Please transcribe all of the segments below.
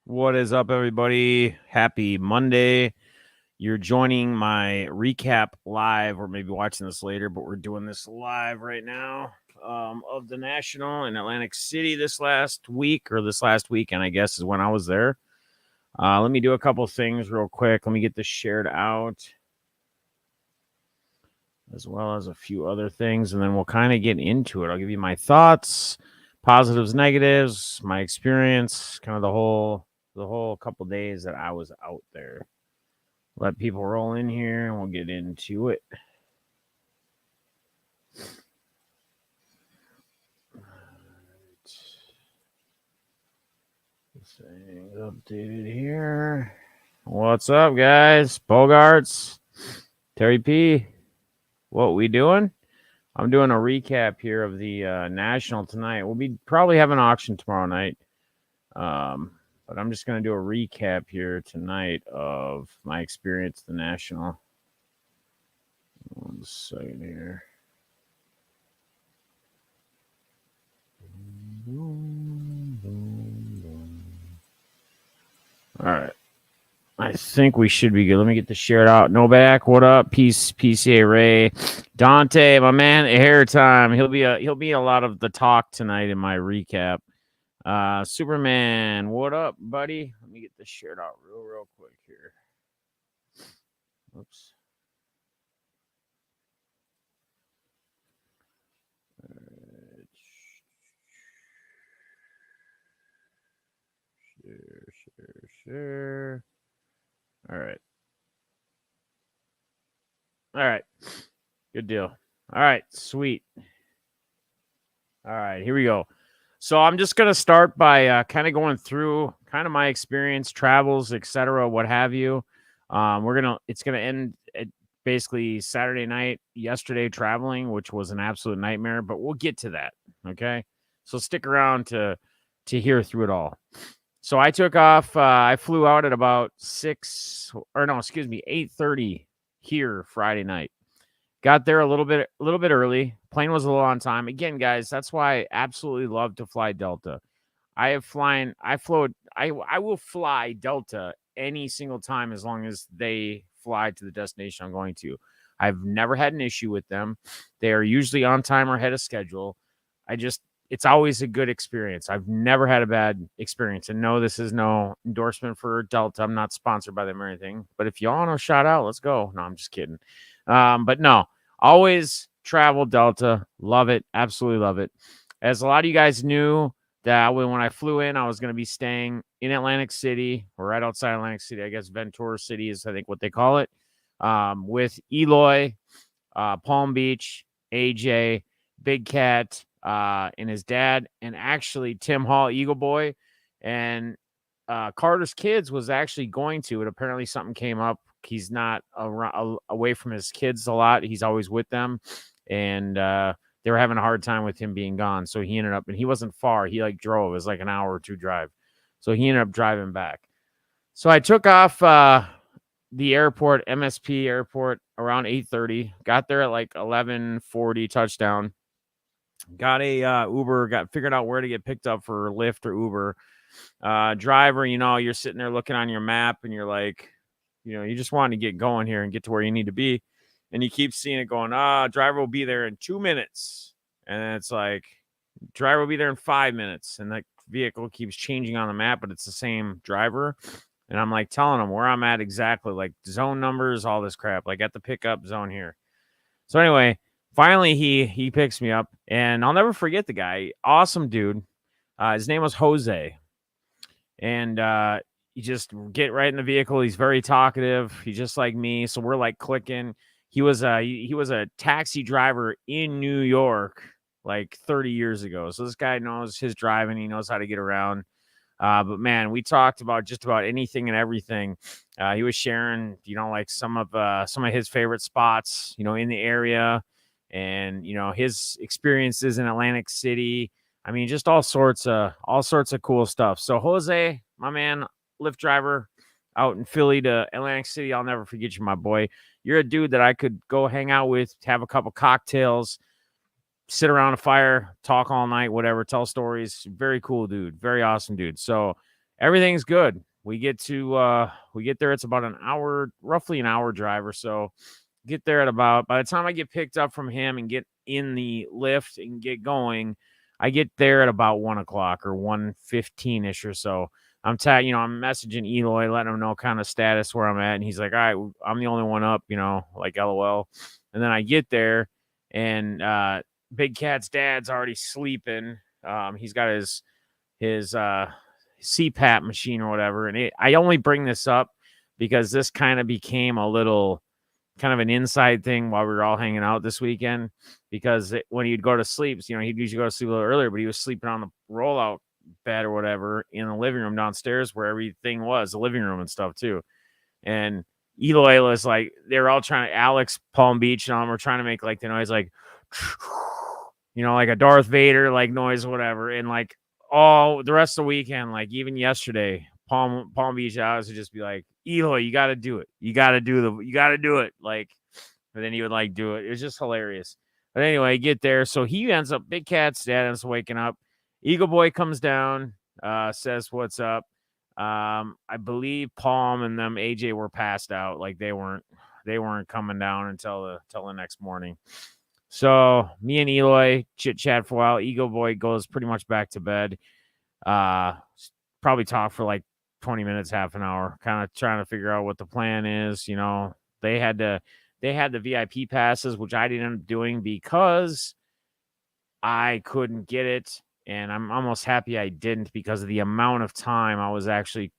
What is up, everybody? Happy Monday. You're joining my recap live, or maybe watching this later, but we're doing this live right now of the National in Atlantic City this last weekend, I guess, is when I was there. Let me do a couple things real quick. Let me get this shared out, as well as a few other things, and then we'll kind of get into it. I'll give you my thoughts, positives, negatives, my experience, kind of the whole couple days that I was out there. Let people roll in here and we'll get into it. This thing's updated here. What's up, guys? Bogarts, Terry P. What we doing? I'm doing a recap here of the National tonight. We'll be probably have an auction tomorrow night. But I'm just going to do a recap here tonight of my experience at the National. 1 second here. All right. I think we should be good. Let me get this shared out. Novak, what up? Peace, PCA Ray. Dante, my man, hair time. He'll be a lot of the talk tonight in my recap. Superman, what up, buddy? Let me get this shared out real quick here. Oops. Share. All right. Good deal. All right, sweet. All right, here we go. So I'm just going to start by kind of going through kind of my experience, travels, etc., what have you. It's going to end at basically Saturday night, yesterday traveling, which was an absolute nightmare, but we'll get to that. Okay. So stick around to hear through it all. So I took off. I flew out at about 8:30 here Friday night. Got there a little bit early. Plane was a little on time. Again, guys, that's why I absolutely love to fly Delta. I will fly Delta any single time as long as they fly to the destination I'm going to. I've never had an issue with them. They are usually on time or ahead of schedule. It's always a good experience. I've never had a bad experience. And no, this is no endorsement for Delta. I'm not sponsored by them or anything. But if y'all want to shout out, let's go. No, I'm just kidding. But no, always travel Delta. Love it. Absolutely love it. As a lot of you guys knew that when I flew in, I was going to be staying in Atlantic City, or right outside Atlantic City. I guess Ventura City is, I think, what they call it, with Eloy, Palm Beach, AJ, Big Cat, and his dad, and actually Tim Hall, Eagle Boy, and Carter's kids was actually going to. And apparently something came up. He's not away from his kids a lot. He's always with them, and they were having a hard time with him being gone. So he ended up, and he wasn't far. He drove. It was like an hour or two drive. So he ended up driving back. So I took off the airport, MSP airport, around 8:30. Got there at 11:40 touchdown. Got a Uber. Figured out where to get picked up for Lyft or Uber. Driver, you're sitting there looking on your map, and you're like, you just want to get going here and get to where you need to be. And you keep seeing it going, driver will be there in 2 minutes. And then it's like, driver will be there in 5 minutes. And that vehicle keeps changing on the map, but it's the same driver. And I'm telling them where I'm at exactly, zone numbers, all this crap, at the pickup zone here. So anyway, finally he picks me up, and I'll never forget the guy. Awesome dude. His name was Jose. And you just get right in the vehicle. He's very talkative. He's just like me. So we're clicking. He was a taxi driver in New York 30 years ago. So this guy knows his driving. He knows how to get around. But man, we talked about just about anything and everything. He was sharing, some of his favorite spots, in the area, and his experiences in Atlantic City. I mean, just all sorts of cool stuff. So Jose, my man, Lyft driver out in Philly to Atlantic City. I'll never forget you, my boy. You're a dude that I could go hang out with, have a couple cocktails, sit around a fire, talk all night, whatever, tell stories. Very cool dude. Very awesome dude. So everything's good. We get there. It's about an hour, roughly an hour drive or so. Get there at about, by the time I get picked up from him and get in the lift and get going, I get there at about 1 o'clock or 1:15 ish or so. I'm messaging Eloy, letting him know kind of status where I'm at, and he's like, "All right, I'm the only one up," like LOL. And then I get there, and Big Cat's dad's already sleeping. He's got his CPAP machine or whatever, and I only bring this up because this kind of became a little kind of an inside thing while we were all hanging out this weekend, because when he'd go to sleep, he'd usually go to sleep a little earlier, but he was sleeping on the rollout bed or whatever in the living room downstairs where everything was, the living room and stuff too. And Eloy was like, they were all trying to, Alex, Palm Beach, and all them were trying to make like the noise, like, like a Darth Vader like noise or whatever. And like all the rest of the weekend, like even yesterday, Palm Beach, I was just be like, Eloy, you got to do it. You got to do it. Like, and then he would like do it. It was just hilarious. But anyway, get there. So he ends up, Big Cat's dad ends up waking up. Eagle Boy comes down, says, "What's up?" I believe Palm and them AJ were passed out. Like they weren't coming down until the next morning. So me and Eloy chit chat for a while. Eagle Boy goes pretty much back to bed. Probably talk for like 20 minutes, half an hour, kind of trying to figure out what the plan is. They had the VIP passes, which I didn't end up doing because I couldn't get it. And I'm almost happy I didn't, because of the amount of time I was actually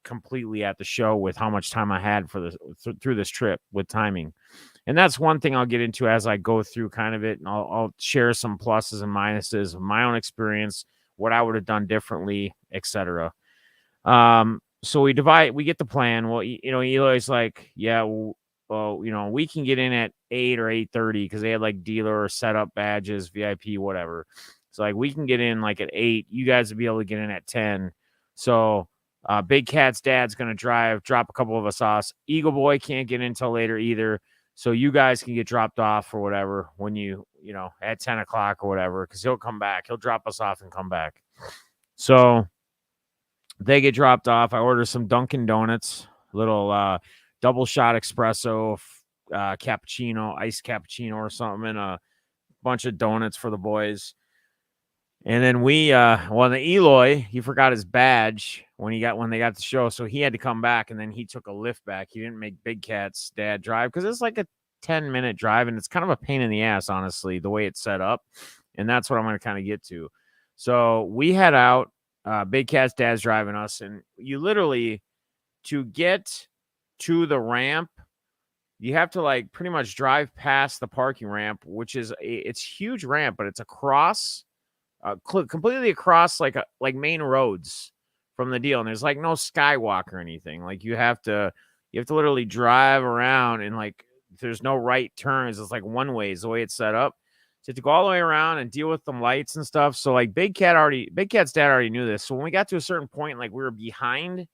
completely at the show with how much time I had for through this trip with timing. And that's one thing I'll get into as I go through kind of it. And I'll share some pluses and minuses of my own experience, what I would have done differently, etc. So we get the plan. Well, Eloy's like, yeah, well, we can get in at 8 or 8:30 because they had like dealer or setup badges, VIP, whatever. So like we can get in like at 8. You guys will be able to get in at 10. So Big Cat's dad's gonna drop a couple of us off. Eagle Boy can't get in until later either. So you guys can get dropped off or whatever when at 10 o'clock or whatever, because he'll come back. He'll drop us off and come back. So they get dropped off. I order some Dunkin' Donuts, little double shot espresso, cappuccino, iced cappuccino or something, and a bunch of donuts for the boys. And then the Eloy, he forgot his badge when they got the show, so he had to come back, and then he took a lift back. He didn't make Big Cat's dad drive because it's like a 10-minute drive, and it's kind of a pain in the ass, honestly, the way it's set up. And that's what I'm going to kind of get to. So we head out. Big Cat's dad's driving us, and you literally, to get to the ramp, you have to like pretty much drive past the parking ramp, which is it's huge ramp, but it's across. Completely across like main roads from the deal, and there's like no skywalk or anything. Like you have to literally drive around, and like there's no right turns. It's like one way is the way it's set up. So you have to go all the way around and deal with them lights and stuff. So like Big Cat's dad already knew this. So when we got to a certain point, like we were behind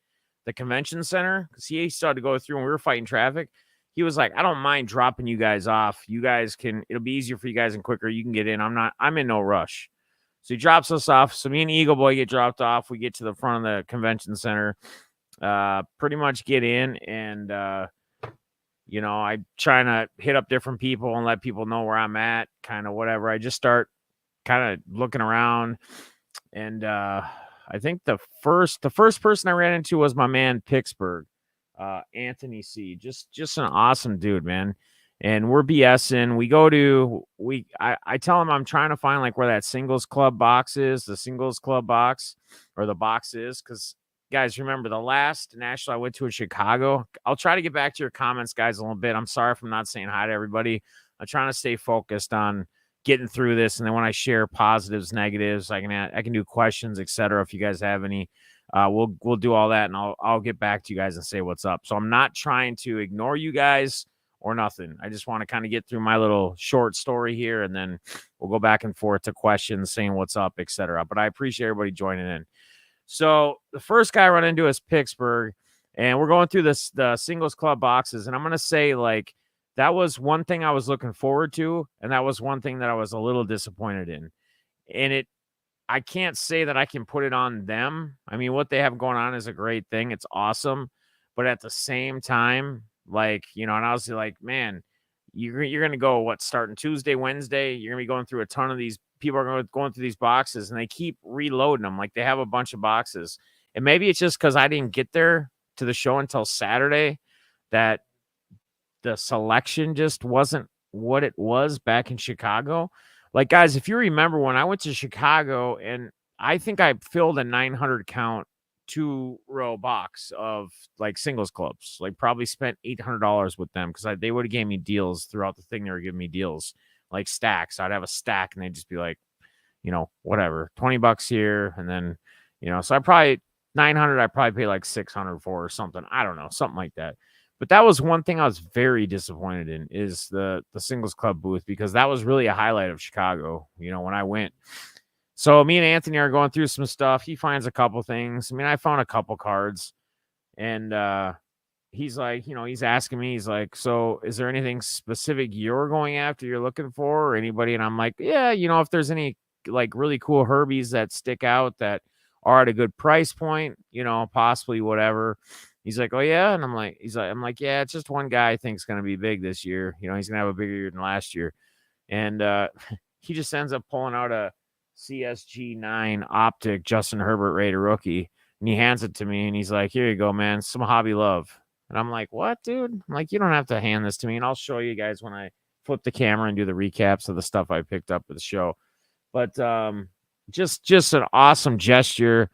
the convention center because he started to go through and we were fighting traffic. He was like, "I don't mind dropping you guys off. You guys it'll be easier for you guys and quicker. You can get in. I'm in no rush." So he drops us off. So me and Eagle Boy get dropped off. We get to the front of the convention center, pretty much get in, and I'm trying to hit up different people and let people know where I'm at, kind of whatever. I just start kind of looking around, and I think the first person I ran into was my man Pittsburgh, Anthony C. Just an awesome dude, man. And we're BSing. I tell him I'm trying to find like where that singles club box is, the singles club box, or the box is, because guys, remember the last national I went to in Chicago. I'll try to get back to your comments, guys, a little bit. I'm sorry if I'm not saying hi to everybody. I'm trying to stay focused on getting through this, and then when I share positives, negatives, I can do questions, etc. If you guys have any, we'll do all that, and I'll get back to you guys and say what's up. So I'm not trying to ignore you guys or nothing. I just want to kind of get through my little short story here, and then we'll go back and forth to questions, saying what's up, etc. But I appreciate everybody joining in. So the first guy I run into is Pittsburgh, and we're going through the singles club boxes, and I'm going to say like that was one thing I was looking forward to, and that was one thing that I was a little disappointed in. And I can't say that I can put it on them. I mean, what they have going on is a great thing. It's awesome. But at the same time, like, and I was like, man, you're gonna go starting Tuesday, Wednesday. You're gonna be going through a ton of these people are going through these boxes, and they keep reloading them. Like they have a bunch of boxes, and maybe it's just because I didn't get there to the show until Saturday that the selection just wasn't what it was back in Chicago. Like, guys, if you remember when I went to Chicago, and I think I filled a 900 count 2-row box of like singles clubs, like probably spent $800 with them because they would have gave me deals throughout the thing. They were giving me deals like stacks. I'd have a stack and they'd just be like, whatever, $20 here. And then, so I probably 900, I probably pay like 600 for or something. I don't know, something like that. But that was one thing I was very disappointed in is the singles club booth, because that was really a highlight of Chicago, when I went. So me and Anthony are going through some stuff. He finds a couple things. I mean, I found a couple cards, and he's like, he's asking me, he's like, so is there anything specific you're going after, you're looking for, or anybody? And I'm like, yeah, if there's any like really cool Herbies that stick out that are at a good price point, possibly whatever. He's like, oh yeah. And I'm like, yeah, it's just one guy I think is going to be big this year. He's going to have a bigger year than last year. And he just ends up pulling out a CSG9 optic Justin Herbert Raider rookie, and he hands it to me, and he's like, here you go, man, some hobby love. And I'm like, what, dude? I'm like, you don't have to hand this to me, and I'll show you guys when I flip the camera and do the recaps of the stuff I picked up with the show. But just an awesome gesture.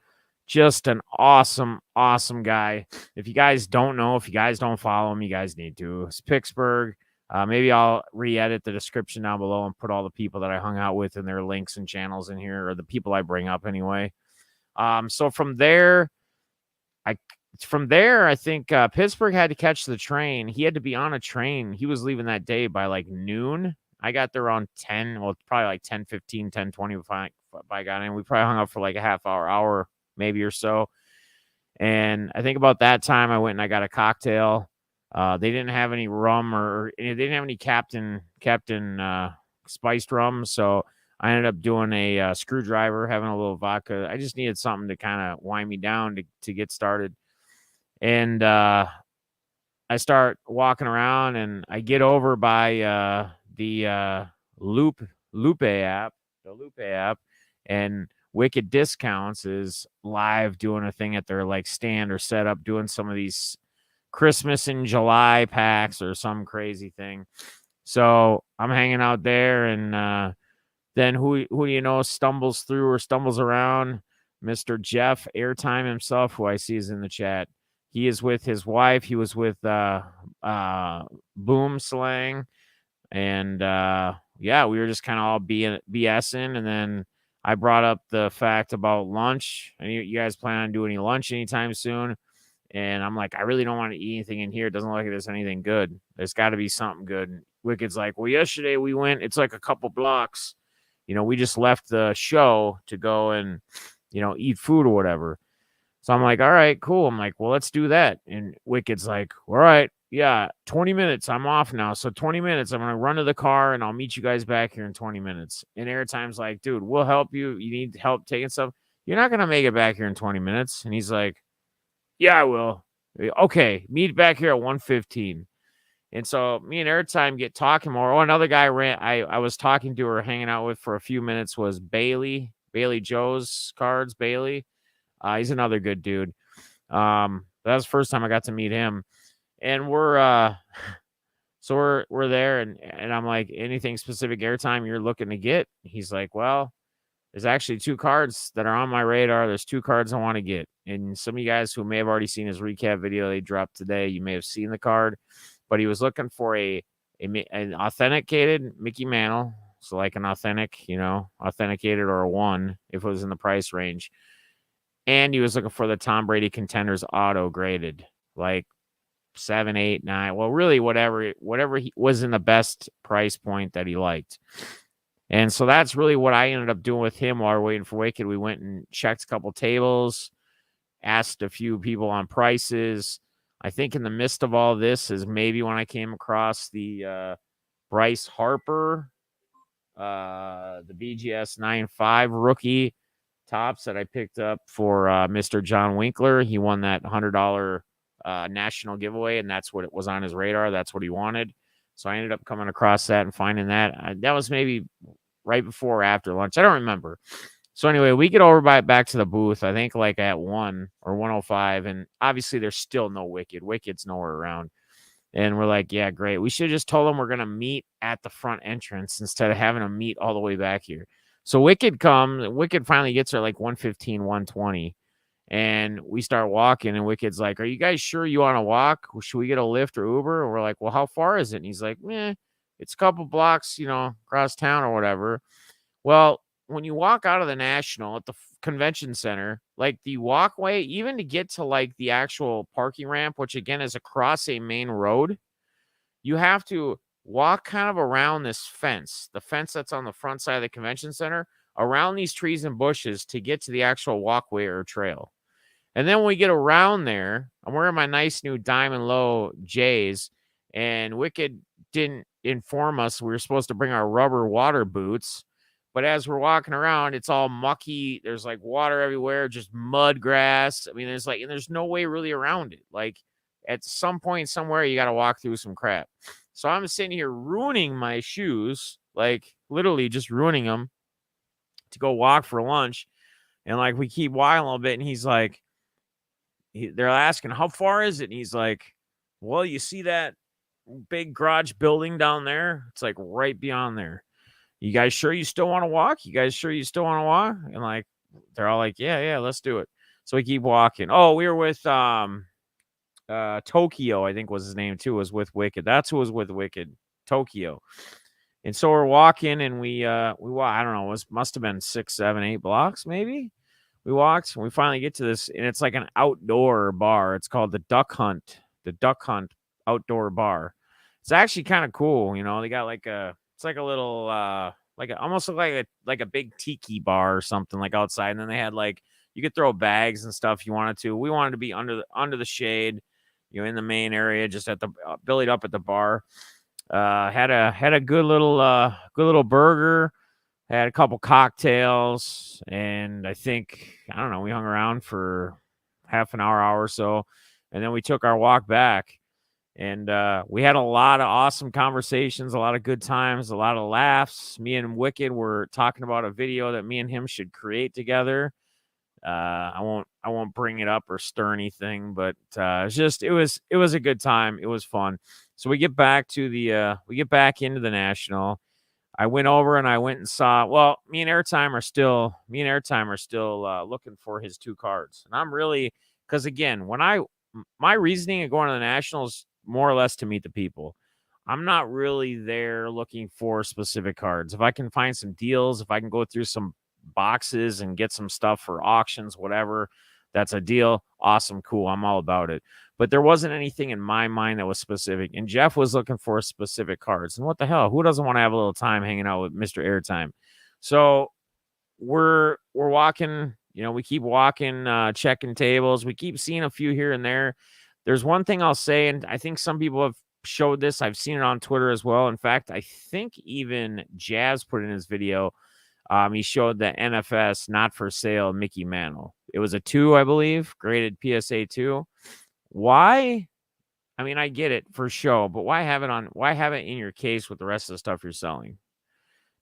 Just an awesome, awesome guy. If you guys don't know, if you guys don't follow him, you guys need to. It's Pittsburgh. Maybe I'll re-edit the description down below and put all the people that I hung out with and their links and channels in here, or the people I bring up anyway. So from there, I think Pittsburgh had to catch the train. He had to be on a train. He was leaving that day by like noon. I got there around 10, well, probably like 10:15, 10:20 if I got in. We probably hung out for like a half hour maybe or so. And I think about that time I went and I got a cocktail. They didn't have any rum, or they didn't have any Captain spiced rum. So I ended up doing a screwdriver, having a little vodka. I just needed something to kind of wind me down to get started. And I start walking around, and I get over by the Lupe app, and Wicked Discounts is live doing a thing at their like stand or setup, doing some of these Christmas in July packs or some crazy thing. So I'm hanging out there, and then who do you know stumbles through or stumbles around? Mr. Jeff Airtime himself, who I see is in the chat. He is with his wife. He was with Boom Slang, and yeah, we were just kind of all BSing, and then I brought up the fact about lunch. And you guys plan on doing any lunch anytime soon? And I'm like, I really don't want to eat anything in here. It doesn't look like there's anything good. There's got to be something good. And Wicked's like, well, yesterday we went, it's like a couple blocks. We just left the show to go and, eat food or whatever. So I'm like, all right, cool. I'm like, well, let's do that. And Wicked's like, all right, yeah, 20 minutes. I'm off now. So 20 minutes. I'm going to run to the car and I'll meet you guys back here in 20 minutes. And Airtime's like, dude, we'll help you. You need help taking stuff. You're not going to make it back here in 20 minutes. And he's like, yeah, I will. Okay, meet back here at 1:15. And so me and Airtime get talking more. Oh, another guy I was talking to or hanging out with for a few minutes was Bailey Joe's Cards. Bailey. He's another good dude. That was the first time I got to meet him. And we're there, and I'm like, anything specific Airtime you're looking to get? He's like, well, there's actually 2 cards that are on my radar. There's 2 cards I want to get. And some of you guys who may have already seen his recap video they dropped today, you may have seen the card. But he was looking for an authenticated Mickey Mantle. So like an authentic, authenticated, or a 1 if it was in the price range. And he was looking for the Tom Brady Contenders auto graded, like 7, 8, 9. Well, really whatever he was in the best price point that he liked. And so that's really what I ended up doing with him while we were waiting for Wicked. We went and checked a couple tables, asked a few people on prices. I think in the midst of all this is maybe when I came across the Bryce Harper, the BGS 9.5 rookie. tops that I picked up for Mr. John Winkler. He won that $100 national giveaway, and that's what it was on his radar. That's what he wanted. So I ended up coming across that and finding that. That was maybe right before or after lunch. I don't remember. So anyway, we get over back to the booth, I think like at 1 or 1:05, and obviously there's still no Wicked. Wicked's nowhere around. And we're like, yeah, great. We should just told them we're going to meet at the front entrance instead of having them meet all the way back here. So Wicked finally gets there like 1:15, 1:20. And we start walking, and Wicked's like, are you guys sure you want to walk? Should we get a Lyft or Uber? And we're like, well, how far is it? And he's like, it's a couple blocks, across town or whatever. Well, when you walk out of the National at the convention center, like the walkway, even to get to like the actual parking ramp, which again is across a main road, you have to walk kind of around this fence, the fence that's on the front side of the convention center, around these trees and bushes to get to the actual walkway or trail. And then when we get around there, I'm wearing my nice new Diamond Low J's, and Wicked didn't inform us we were supposed to bring our rubber water boots. But as we're walking around, it's all mucky. There's like water everywhere, just mud grass. I mean, there's no way really around it. Like at some point somewhere, you got to walk through some crap. So I'm sitting here ruining my shoes, like literally just ruining them to go walk for lunch. And like we keep walking a little bit, and he's like, they're asking, how far is it? And he's like, well, you see that big garage building down there? It's like right beyond there. You guys sure you still want to walk? You guys sure you still want to walk? And like, they're all like, yeah, let's do it. So we keep walking. Oh, we were with Tokyo, I think was his name too, was with Wicked. That's who was with Wicked, Tokyo. And so we're walking, and we walk, I don't know, must have been 6, 7, 8 blocks maybe. We walked, and we finally get to this, and it's like an outdoor bar. It's called the Duck Hunt outdoor bar. It's actually kind of cool, They got like it's like a little almost look like a big tiki bar or something like outside. And then they had like you could throw bags and stuff if you wanted to. We wanted to be under the shade, in the main area, just at the bellied up at the bar. Had a good little burger. Had a couple cocktails, and I don't know, we hung around for half an hour or so, and then we took our walk back. And we had a lot of awesome conversations, a lot of good times, a lot of laughs. Me and Wicked were talking about a video that me and him should create together. I won't bring it up or stir anything, but it was a good time. It was fun. So we get back into the National. I went over and I went and saw. Well, me and Airtime are still looking for his 2 cards, and I'm really, because again, my reasoning of going to the Nationals more or less to meet the people. I'm not really there looking for specific cards. If I can find some deals, if I can go through some boxes and get some stuff for auctions, whatever, that's a deal. Awesome, cool. I'm all about it. But there wasn't anything in my mind that was specific. And Jeff was looking for specific cards. And what the hell? Who doesn't want to have a little time hanging out with Mr. Airtime? So we're walking, we keep walking, checking tables. We keep seeing a few here and there. There's one thing I'll say, and I think some people have showed this. I've seen it on Twitter as well. In fact, I think even Jazz put in his video. He showed the NFS not for sale Mickey Mantle. It was a 2, I believe, graded PSA 2. Why? I mean, I get it for show, but why have it in your case with the rest of the stuff you're selling?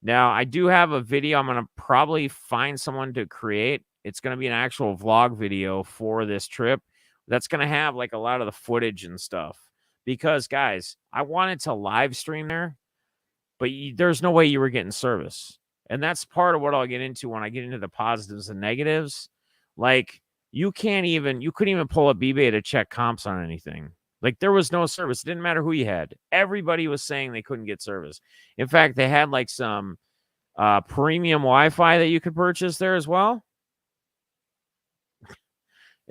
Now, I do have a video I'm going to probably find someone to create. It's going to be an actual vlog video for this trip. That's going to have like a lot of the footage and stuff. Because, guys, I wanted to live stream there, but there's no way you were getting service. And that's part of what I'll get into when I get into the positives and negatives. Like, you couldn't even pull up eBay to check comps on anything. Like, there was no service. It didn't matter who you had. Everybody was saying they couldn't get service. In fact, they had like some premium Wi-Fi that you could purchase there as well.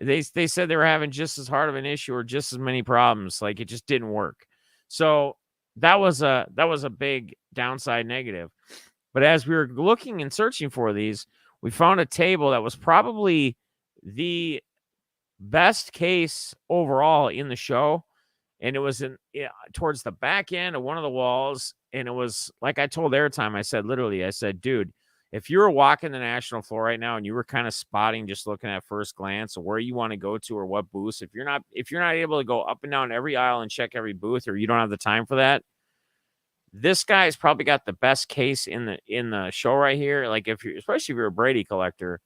They said they were having just as hard of an issue or just as many problems. Like, it just didn't work. So that was a big downside negative. But as we were looking and searching for these, we found a table that was probably the best case overall in the show. And it was towards the back end of one of the walls. And it was like I told Airtime, I said, dude, If you were walking the national floor right now and you were kind of spotting, just looking at first glance where you want to go to or what booths, if you're not able to go up and down every aisle and check every booth, or you don't have the time for that, this guy's probably got the best case in the show right here. Like especially if you're a Brady collector,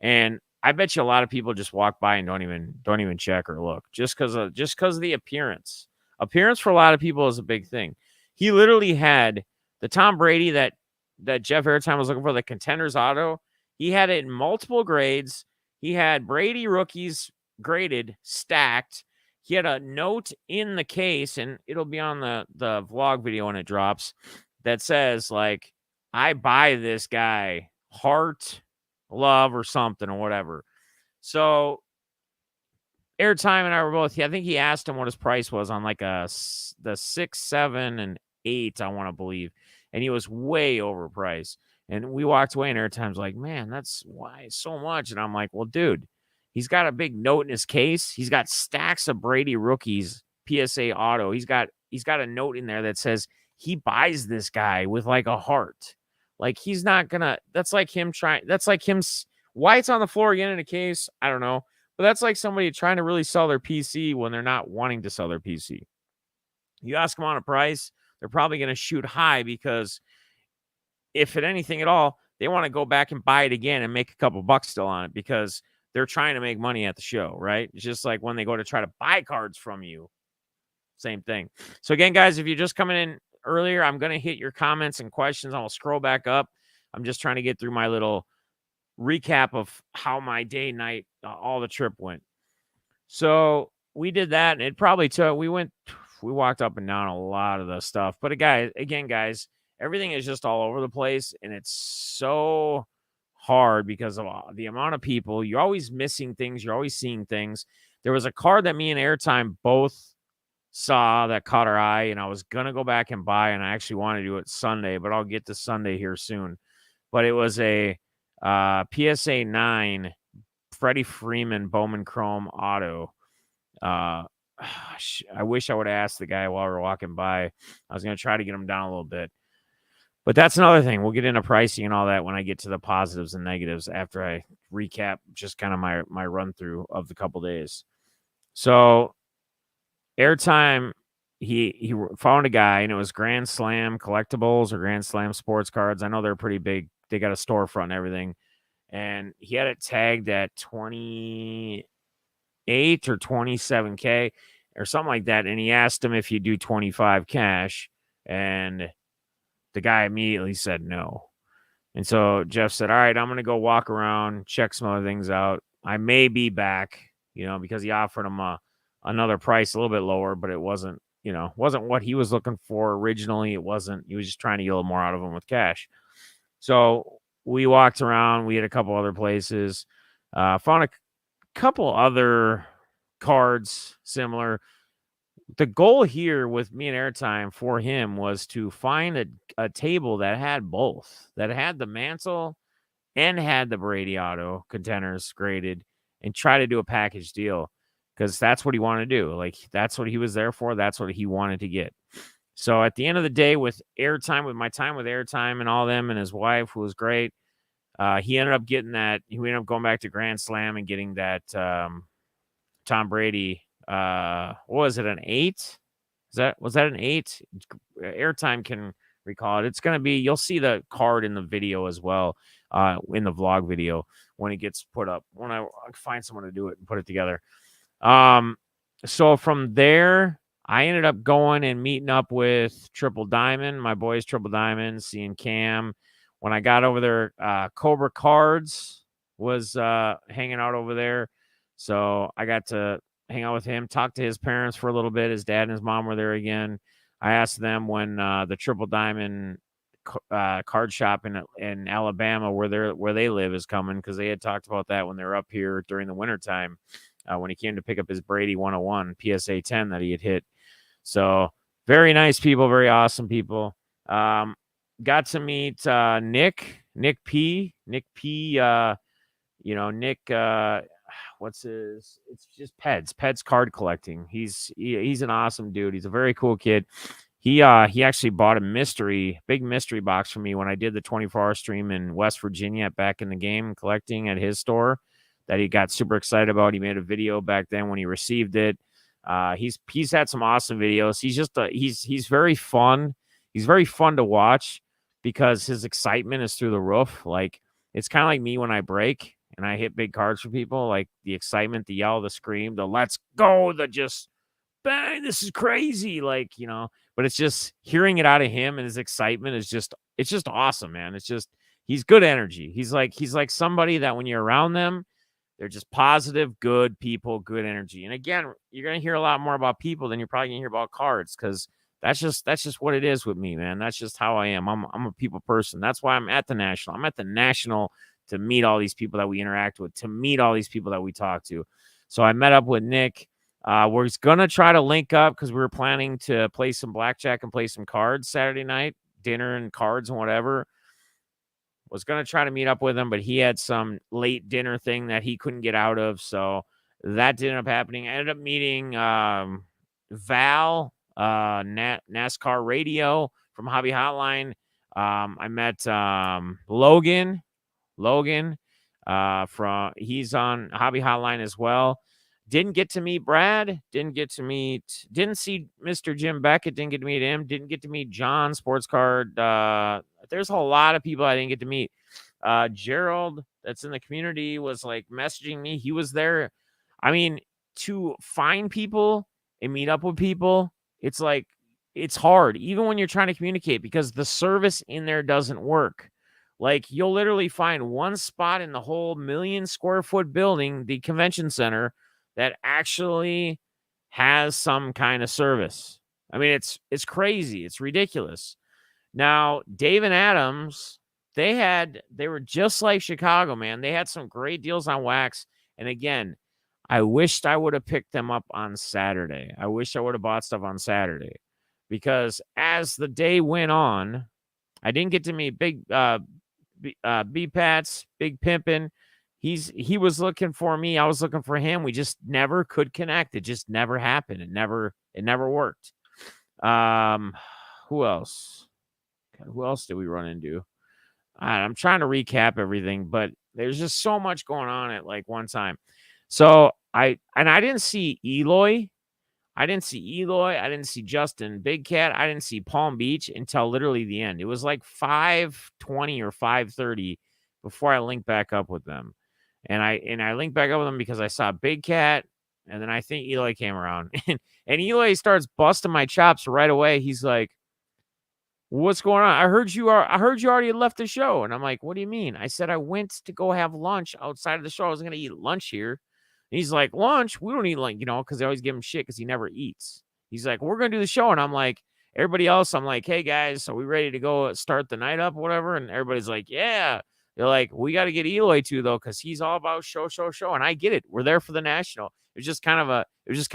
and I bet you a lot of people just walk by and don't even check or look just because of the appearance. Appearance for a lot of people is a big thing. He literally had the Tom Brady that Jeff Airtime was looking for, the Contenders auto. He had it in multiple grades. He had Brady rookies graded, stacked. He had a note in the case, and it'll be on the vlog video when it drops, that says, like, I buy this guy, heart, love, or something, or whatever. So Airtime and I were both, I think he asked him what his price was on like the 6, 7, and 8, I want to believe. And he was way overpriced. And we walked away, and Airtime's like, man, that's why so much. And I'm like, well, dude, he's got a big note in his case. He's got stacks of Brady rookies, PSA auto. He's got a note in there that says he buys this guy with like a heart. Like, he's not gonna, that's like him, why it's on the floor again in a case, I don't know. But that's like somebody trying to really sell their PC when they're not wanting to sell their PC. You ask them on a price, they're probably going to shoot high, because if at anything at all, they want to go back and buy it again and make a couple bucks still on it, because they're trying to make money at the show, right? It's just like when they go to try to buy cards from you. Same thing. So again, guys, if you're just coming in earlier, I'm going to hit your comments and questions. I'll scroll back up. I'm just trying to get through my little recap of how my day, night, all the trip went. So we did that, and it probably took, we walked up and down a lot of the stuff. But again, guys, everything is just all over the place, and it's so hard because of the amount of people. You're always missing things. You're always seeing things. There was a card that me and Airtime both saw that caught our eye, and I was going to go back and buy, and I actually want to do it Sunday, but I'll get to Sunday here soon. But it was a PSA 9 Freddie Freeman Bowman Chrome auto. I wish I would have asked the guy while we were walking by. I was going to try to get him down a little bit. But that's another thing. We'll get into pricing and all that when I get to the positives and negatives after I recap just kind of my run through of the couple days. So Airtime, he found a guy, and it was Grand Slam collectibles or Grand Slam sports cards. I know they're pretty big. They got a storefront and everything. And he had it tagged at 28 or 27K or something like that. And he asked him if you do 25 cash. And the guy immediately said no. And so Jeff said, all right, I'm going to go walk around, check some other things out. I may be back, because he offered him another price a little bit lower, but it wasn't what he was looking for originally. It wasn't. He was just trying to get a little more out of him with cash. So we walked around. We had a couple other places. Found a couple other cards similar. The goal here with me and Airtime for him was to find a table that had both, that had the mantle and had the Brady auto Contenders graded, and try to do a package deal, because that's what he wanted to do. Like, that's what he was there for. That's what he wanted to get. So at the end of the day, with Airtime, with my time with Airtime and all them and his wife, who was great, he ended up getting that. He ended up going back to Grand Slam and getting that Tom Brady. What was it, an 8? Was that an 8? Airtime can recall it. It's going to be, you'll see the card in the video as well, in the vlog video when it gets put up, when I find someone to do it and put it together. So from there, I ended up going and meeting up with Triple Diamond, my boys Triple Diamond, seeing Cam. When I got over there, Cobra Cards was hanging out over there. So I got to hang out with him, talk to his parents for a little bit. His dad and his mom were there again. I asked them when the Triple Diamond card shop in Alabama, where they live, is coming, because they had talked about that when they were up here during the wintertime, when he came to pick up his Brady 101 PSA 10 that he had hit. So very nice people, very awesome people. Got to meet Nick P. What's his? It's just Peds card collecting. He's an awesome dude. He's a very cool kid. He actually bought a big mystery box for me when I did the 24-hour stream in West Virginia back in the game collecting at his store that he got super excited about. He made a video back then when he received it. He's had some awesome videos. He's just he's very fun. He's very fun to watch because his excitement is through the roof. Like it's kind of like me when I break and I hit big cards for people. Like the excitement, the yell, the scream, the let's go, the just bang, this is crazy. Like, but it's just hearing it out of him and his excitement is it's just awesome, man. It's just, he's good energy. He's like somebody that when you're around them, they're just positive, good people, good energy. And again, you're going to hear a lot more about people than you're probably going to hear about cards because that's just what it is with me, man. That's just how I am. I'm a people person. That's why I'm at the National. I'm at the National to meet all these people that we interact with, to meet all these people that we talk to. So I met up with Nick. We're going to try to link up because we were planning to play some blackjack and play some cards Saturday night, dinner and cards and whatever. Was going to try to meet up with him, but he had some late dinner thing that he couldn't get out of. So that didn't end up happening. I ended up meeting Val, NASCAR Radio from Hobby Hotline. I met Logan, he's on Hobby Hotline as well. Didn't get to meet Brad. Didn't see Mr. Jim Beckett. Didn't get to meet him. Didn't get to meet John Sports Card. There's a lot of people I didn't get to meet. Gerald, that's in the community, was like messaging me. He was there. I mean, to find people and meet up with people, it's like, it's hard, even when you're trying to communicate, because the service in there doesn't work. Like, you'll literally find one spot in the whole 1,000,000 square foot building, the convention center, that actually has some kind of service. I mean, it's crazy. It's ridiculous. Now, Dave and Adams, they were just like Chicago, man. They had some great deals on wax. And again, I wished I would have picked them up on Saturday. I wish I would have bought stuff on Saturday because as the day went on, I didn't get to meet Big B-Pats, Big Pimpin'. He was looking for me. I was looking for him. We just never could connect. It just never happened. It never worked. Who else? God, who else did we run into? I'm trying to recap everything, but there's just so much going on at like one time. So I didn't see Eloy. I didn't see Justin Big Cat. I didn't see Palm Beach until literally the end. It was like 5:20 or 5:30 before I linked back up with them. And I linked back up with them because I saw Big Cat, and then I think Eloy came around. And Eloy starts busting my chops right away. He's like, "What's going on? I heard you already left the show." And I'm like, "What do you mean?" I said I went to go have lunch outside of the show. I was going to eat lunch here. He's like, "Lunch? We don't eat lunch," because they always give him shit because he never eats. He's like, "We're going to do the show." And I'm like, everybody else, I'm like, "Hey, guys, are we ready to go start the night up or whatever?" And everybody's like, "Yeah." They're like, "We got to get Eloy too, though, because he's all about show. And I get it. We're there for the National. It was just kind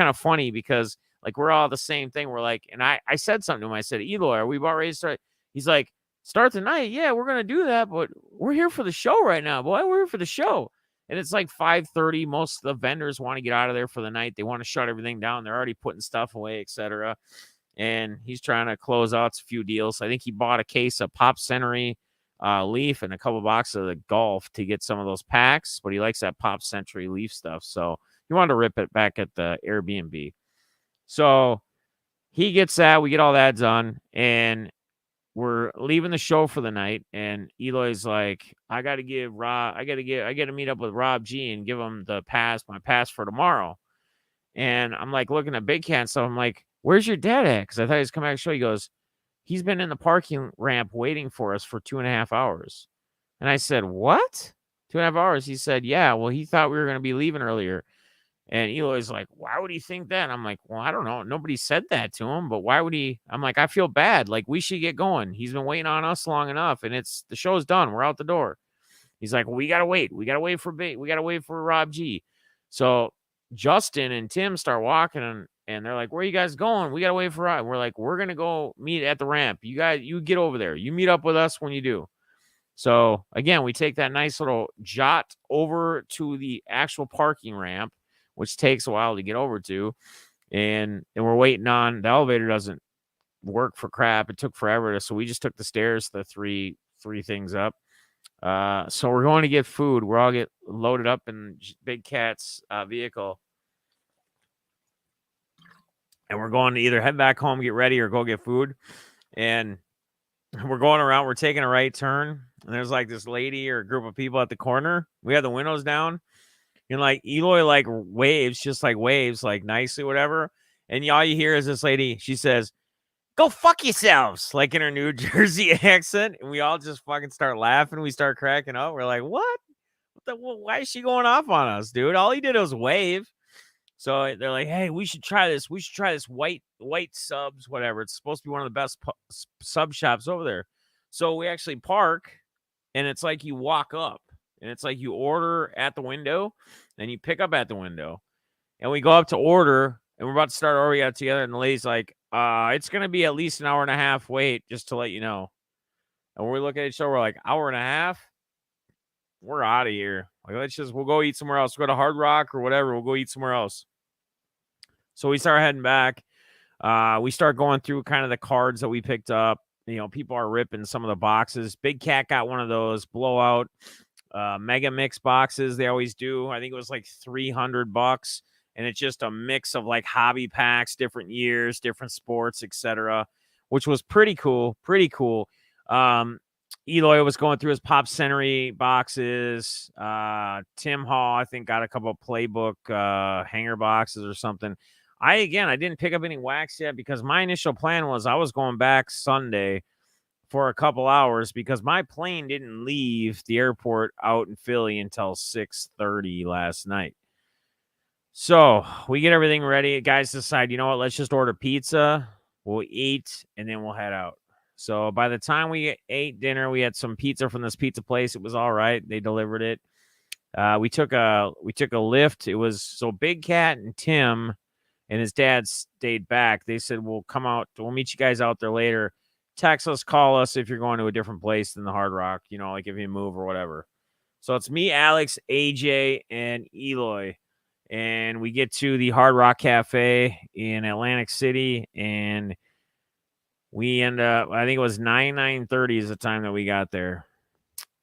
of funny because like we're all the same thing. We're like, and I said something to him. I said, "Eloy, are we about ready to start?" He's like, "Start the night? Yeah, we're going to do that. But we're here for the show right now, boy. We're here for the show." And it's like 5:30. Most of the vendors want to get out of there for the night. They want to shut everything down. They're already putting stuff away, etc. And he's trying to close out a few deals. I think he bought a case of Pop Century Leaf and a couple boxes of the Golf to get some of those packs. But he likes that Pop Century Leaf stuff. So he wanted to rip it back at the Airbnb. So he gets that. We get all that done. And we're leaving the show for the night, and Eloy's like, I got to meet up with Rob G and give him my pass for tomorrow. And I'm like looking at Big Cat, so I'm like, "Where's your dad at?" Because I thought he was coming back to the show. He goes, "He's been in the parking ramp waiting for us for 2.5 hours." And I said, "What? 2.5 hours?" He said, "Yeah, well, he thought we were going to be leaving earlier." And Eloy's like, "Why would he think that?" And I'm like, "Well, I don't know. Nobody said that to him, but why would he?" I'm like, "I feel bad. Like, we should get going. He's been waiting on us long enough, and the show's done. We're out the door." He's like, "Well, we gotta wait. We gotta wait for Rob G." So Justin and Tim start walking, and they're like, "Where are you guys going? We gotta wait for Rob." We're like, "We're gonna go meet at the ramp. You get over there. You meet up with us when you do." So again, we take that nice little jot over to the actual parking ramp, which takes a while to get over to. And we're waiting on the elevator. work for crap. It took forever. So we just took the stairs, the three things up. So we're going to get food. We're all get loaded up in Big Cat's vehicle. And we're going to either head back home, get ready, or go get food. And we're going around. We're taking a right turn. And there's like this lady or a group of people at the corner. We have the windows down. And like Eloy like waves, just like waves, like nicely, whatever. And all you hear is this lady. She says, "Go fuck yourselves," like in her New Jersey accent. And we all just fucking start laughing. We start cracking up. We're like, what? Why is she going off on us, dude? All he did was wave. So they're like, "Hey, we should try this. We should try this white subs, whatever. It's supposed to be one of the best sub shops over there." So we actually park, and it's like you walk up, and it's like you order at the window, and you pick up at the window, and we go up to order, and we're about to start ordering out together, and the lady's like, "It's gonna be at least an hour and a half wait, just to let you know." And we look at each other, we're like, "Hour and a half? We're out of here. Like, we'll go eat somewhere else. We'll go to Hard Rock or whatever. We'll go eat somewhere else." So we start heading back. We start going through kind of the cards that we picked up. People are ripping some of the boxes. Big Cat got one of those blowout mega mix boxes. They always do. I think it was like $300, and it's just a mix of like hobby packs, different years, different sports, etc., which was pretty cool. Pretty cool. Eloy was going through his Pop Century boxes. Tim Hall, I think, got a couple of playbook hanger boxes or something. I didn't pick up any wax yet because my initial plan was I was going back Sunday for a couple hours because my plane didn't leave the airport out in Philly until 6:30 last night. So we get everything ready. Guys decide, you know what, let's just order pizza. We'll eat, and then we'll head out. So by the time we ate dinner, we had some pizza from this pizza place. It was all right. They delivered it. We took a lift. It was so Big Cat and Tim and his dad stayed back. They said, "We'll come out. We'll meet you guys out there later. Text us, call us if you're going to a different place than the Hard Rock, like if you move or whatever." So it's me, Alex, AJ, and Eloy. And we get to the Hard Rock Cafe in Atlantic City, and we end up, I think it was 9:30 is the time that we got there.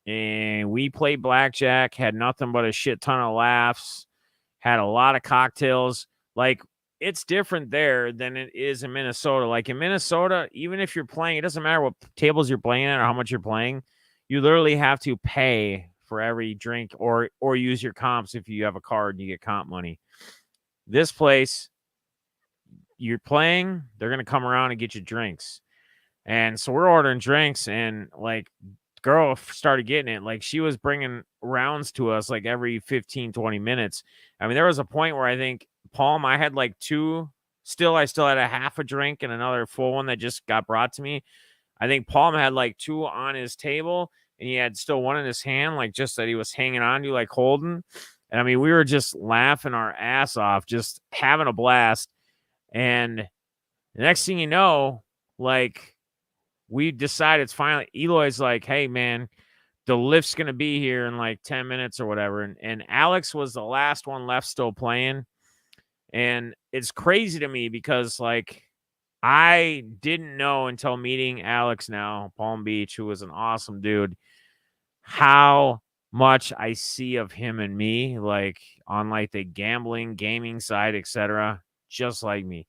And we played blackjack, had nothing but a shit ton of laughs, had a lot of cocktails. Like, it's different there than it is in Minnesota. Like in Minnesota, even if you're playing, it doesn't matter what tables you're playing at or how much you're playing. You literally have to pay for every drink or use your comps if you have a card and you get comp money. This place, you're playing, they're going to come around and get you drinks. And so we're ordering drinks, and like girl started getting it. Like she was bringing rounds to us like every 15, 20 minutes. I mean, there was a point where I think Palm, I had like two. I still had a half a drink and another full one that just got brought to me. I think Palm had like two on his table, and he had still one in his hand, like just that he was hanging on to, like holding. And I mean, we were just laughing our ass off, just having a blast. And the next thing you know, like we decided it's finally, Eloy's like, "Hey man, the lift's going to be here in like 10 minutes or whatever." And Alex was the last one left still playing. And it's crazy to me because like I didn't know until meeting Alex now, Palm Beach, who was an awesome dude, how much I see of him and me, like on like the gambling, gaming side, etc., just like me.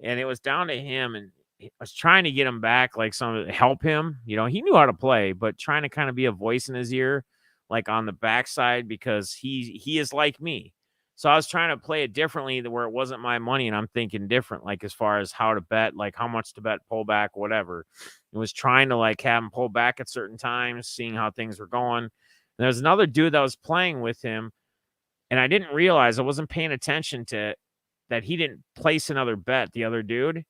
And it was down to him, and I was trying to get him back, like help him. He knew how to play, but trying to kind of be a voice in his ear, like on the backside, because he is like me. So I was trying to play it differently where it wasn't my money, and I'm thinking different, like as far as how to bet, like how much to bet, pull back, whatever. It was trying to like have him pull back at certain times, seeing how things were going. And there's another dude that was playing with him, and I didn't realize, I wasn't paying attention to that he didn't place another bet, the other dude.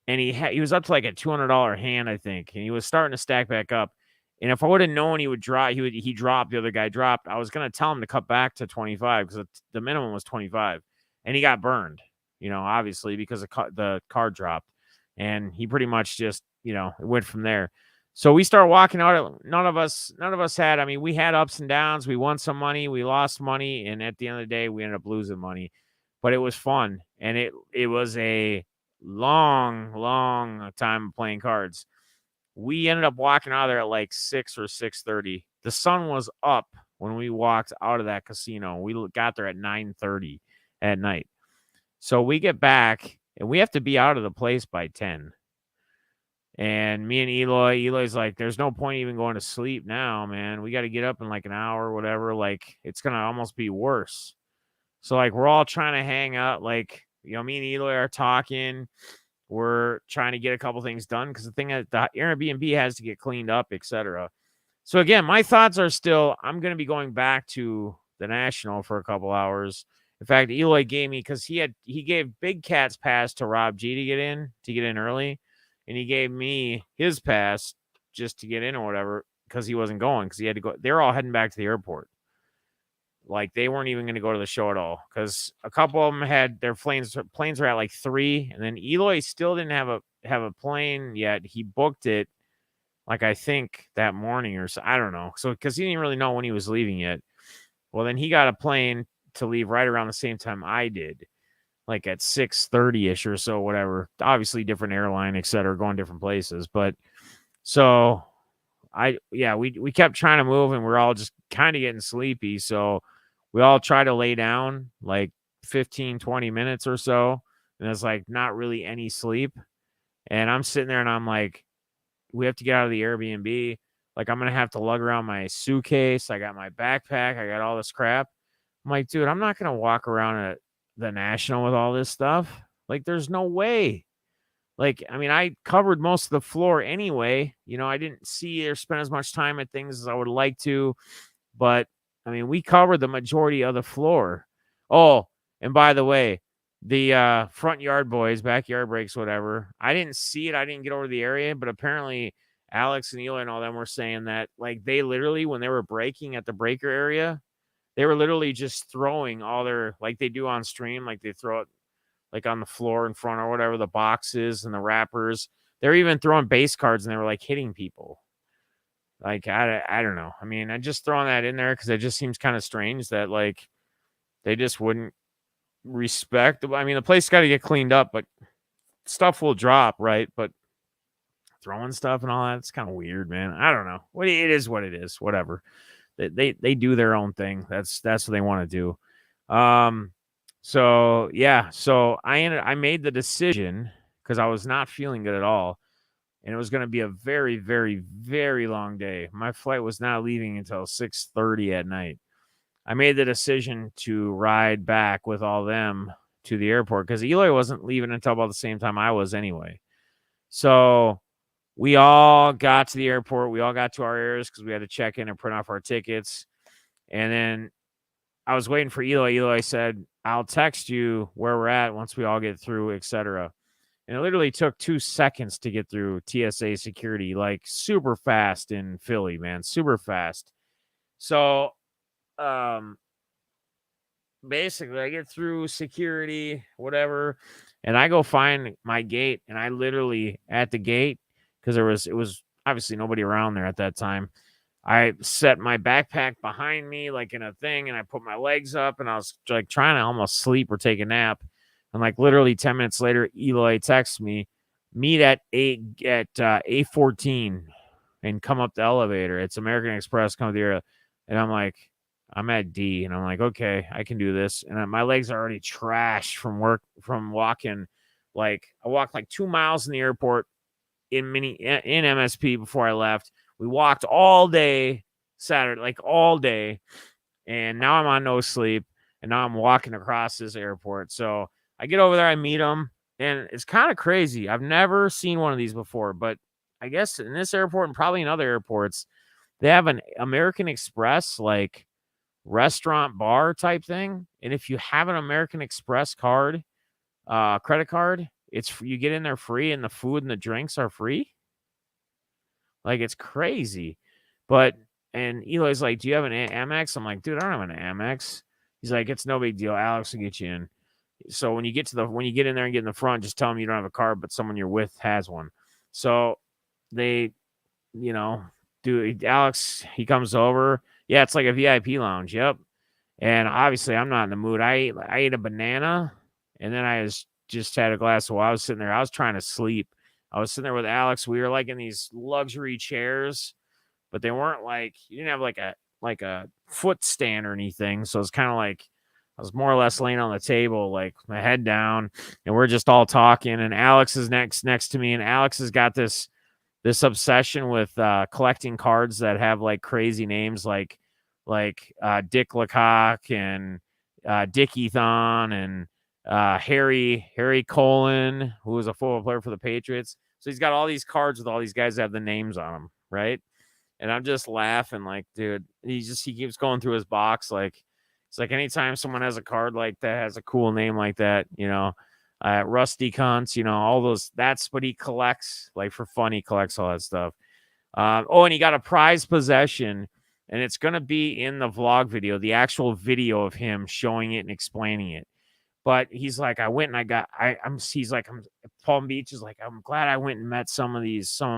And he was up to like a $200 hand, I think, and he was starting to stack back up. And if I would have known he would drop, he dropped, the other guy dropped, I was going to tell him to cut back to 25 because the minimum was 25, and he got burned, obviously because the card dropped, and he pretty much just, it went from there. So we start walking out. None of us had, I mean, we had ups and downs. We won some money, we lost money, and at the end of the day, we ended up losing money, but it was fun. And it was a long time playing cards. We ended up walking out of there at like 6 or 6:30. The sun was up when we walked out of that casino. We got there at 9:30 at night. So we get back and we have to be out of the place by 10. And me and Eloy's like, there's no point even going to sleep now, man. We got to get up in like an hour or whatever. Like, it's going to almost be worse. So, like, we're all trying to hang out. Like, me and Eloy are talking. We're trying to get a couple things done because the thing that the Airbnb has to get cleaned up, etc. So, again, my thoughts are still, I'm going to be going back to the National for a couple hours. In fact, Eloy gave me, because he gave Big Cat's pass to Rob G to get in early. And he gave me his pass just to get in or whatever because he wasn't going because he had to go. They're all heading back to the airport. Like, they weren't even going to go to the show at all because a couple of them had their planes were at like 3. And then Eloy still didn't have a plane yet. He booked it, like, I think that morning or so. I don't know. So because he didn't really know when he was leaving yet. Well, then he got a plane to leave right around the same time I did. Like at 6:30-ish or so, whatever. Obviously different airline, et cetera, going different places. But so we kept trying to move and we're all just kind of getting sleepy. So we all try to lay down like 15, 20 minutes or so. And it's like not really any sleep. And I'm sitting there and I'm like, we have to get out of the Airbnb. Like, I'm going to have to lug around my suitcase. I got my backpack. I got all this crap. I'm like, dude, I'm not going to walk around at the National with all this stuff. Like, there's no way. Like, I mean, I covered most of the floor anyway. I didn't see or spend as much time at things as I would like to. But, I mean, we covered the majority of the floor. Oh, and by the way, the front yard boys, backyard breaks, whatever, I didn't see it. I didn't get over the area. But apparently, Alex and Eli and all them were saying that, like, they literally, when they were breaking at the breaker area, they were literally just throwing all their, like they do on stream, like they throw it like on the floor in front or whatever, the boxes and the wrappers. They're even throwing base cards and they were like hitting people. Like, I don't know. I mean, I'm just throwing that in there because it just seems kind of strange that, like, they just wouldn't respect. I mean, the place got to get cleaned up, but stuff will drop, right? But throwing stuff and all that, it's kind of weird, man. I don't know. It is what it is. Whatever. They do their own thing. That's what they want to do. So I made the decision because I was not feeling good at all, and it was going to be a very, very, very long day. My flight was not leaving until 6:30 at night. I made the decision to ride back with all them to the airport because Eloy wasn't leaving until about the same time I was anyway. So we all got to the airport. We all got to our areas because we had to check in and print off our tickets. And then I was waiting for Eloy. Eloy said, I'll text you where we're at once we all get through, etc. And it literally took 2 seconds to get through TSA security, like super fast in Philly, man, super fast. So basically I get through security, whatever, and I go find my gate, and I literally at the gate, because it was obviously nobody around there at that time. I set my backpack behind me, like in a thing, and I put my legs up, and I was like trying to almost sleep or take a nap. And like literally 10 minutes later, Eloy texts me, meet at A14 and come up the elevator. It's American Express, come to the area. And I'm like, I'm at D, and I'm like, okay, I can do this. And my legs are already trashed from walking. Like, I walked like 2 miles in the airport in MSP before I left. We walked all day Saturday, like all day. And now I'm on no sleep. And now I'm walking across this airport. So I get over there, I meet them. And it's kind of crazy. I've never seen one of these before. But I guess in this airport and probably in other airports, they have an American Express, like, restaurant bar type thing. And if you have an American Express card, credit card, you get in there free, and the food and the drinks are free. Like, it's crazy. And Eli's like, do you have an Amex? I'm like, dude, I don't have an Amex. He's like, it's no big deal. Alex will get you in. So when you get in there and get in the front, just tell them you don't have a card, but someone you're with has one. So they, Alex, he comes over. Yeah, it's like a VIP lounge. Yep. And obviously I'm not in the mood. I ate a banana, and then I was just had a glass of water. I was sitting there. I was trying to sleep. I was sitting there with Alex. We were like in these luxury chairs, but they weren't like, you didn't have like a foot stand or anything. So it's kind of like I was more or less laying on the table, like my head down, and we're just all talking. And Alex is next to me, and Alex has got this obsession with collecting cards that have like crazy names, like Dick Lecoq and Dick Ethon and Harry Colin, who was a football player for the Patriots. So he's got all these cards with all these guys that have the names on them, right? And I'm just laughing, like, dude, he keeps going through his box. Like, it's like anytime someone has a card like that, has a cool name like that, Rusty Cunts, all those, that's what he collects. Like, for fun, he collects all that stuff. And he got a prized possession, and it's going to be in the vlog video, the actual video of him showing it and explaining it. But he's like, I went and he's like, I'm Palm Beach is like, I'm glad I went and met some of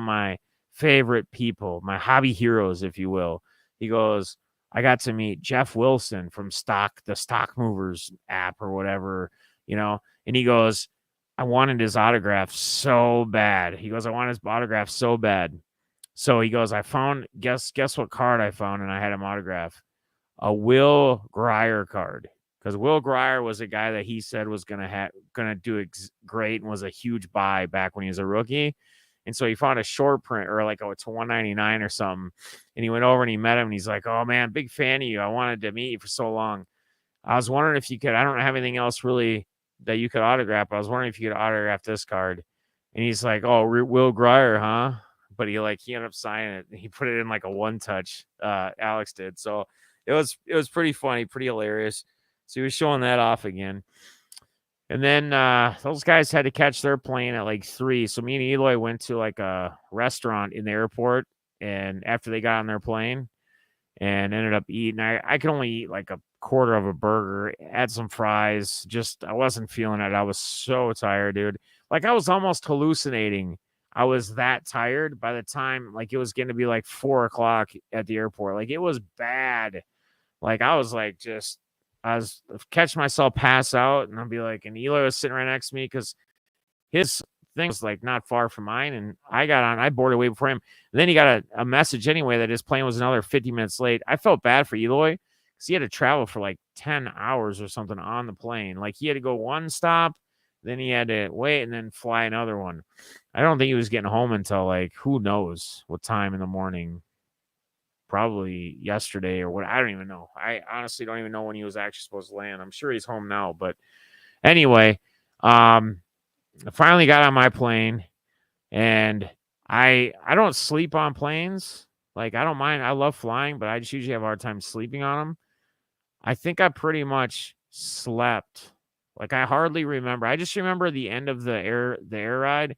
my favorite people, my hobby heroes, if you will. He goes, I got to meet Jeff Wilson from the Stock Movers app or whatever, and he goes, I wanted his autograph so bad. He goes, I want his autograph so bad. So he goes, I found, guess what card I found, and I had him autograph a Will Grier card. Because Will Grier was a guy that he said was gonna do great and was a huge buy back when he was a rookie, and so he found a short print or like it's $199 or something, and he went over and he met him and he's like, "Oh man, big fan of you. I wanted to meet you for so long. I was wondering if you could. I don't have anything else really that you could autograph. But I was wondering if you could autograph this card." And he's like, "Oh, Will Grier, huh?" But he ended up signing it. He put it in like a one touch. Alex did. So it was pretty funny, pretty hilarious. So he was showing that off again. And then those guys had to catch their plane at like 3. So me and Eloy went to like a restaurant in the airport. And after they got on their plane and ended up eating, I could only eat like a quarter of a burger, add some fries. Just, I wasn't feeling it. I was so tired, dude. Like I was almost hallucinating. I was that tired by the time like it was going to be like 4:00 at the airport. Like it was bad. Like I was like I was catching myself pass out, and I'll be like, and Eloy was sitting right next to me because his thing was like not far from mine, and I boarded way before him. And then he got a message anyway that his plane was another 50 minutes late. I felt bad for Eloy because he had to travel for like 10 hours or something on the plane. Like he had to go one stop, then he had to wait and then fly another one. I don't think he was getting home until like who knows what time in the morning. Probably yesterday or what. I don't even know. I honestly don't even know when he was actually supposed to land. I'm sure he's home now. But anyway, I finally got on my plane, and I don't sleep on planes. Like I don't mind. I love flying, but I just usually have a hard time sleeping on them. I think I pretty much slept. Like I hardly remember. I just remember the end of the air ride.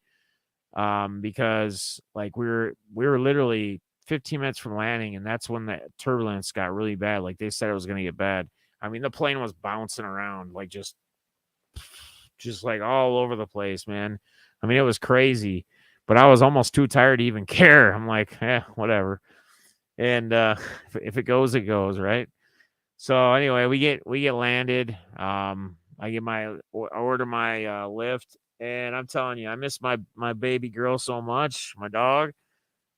Because like we were literally 15 minutes from landing, and that's when the turbulence got really bad. Like they said it was going to get bad. I mean, the plane was bouncing around like just like all over the place, man. I mean, it was crazy, but I was almost too tired to even care. I'm like, whatever. And if it goes, it goes, right? So anyway, we get landed. I order my lift, and I'm telling you, I miss my baby girl so much, my dog.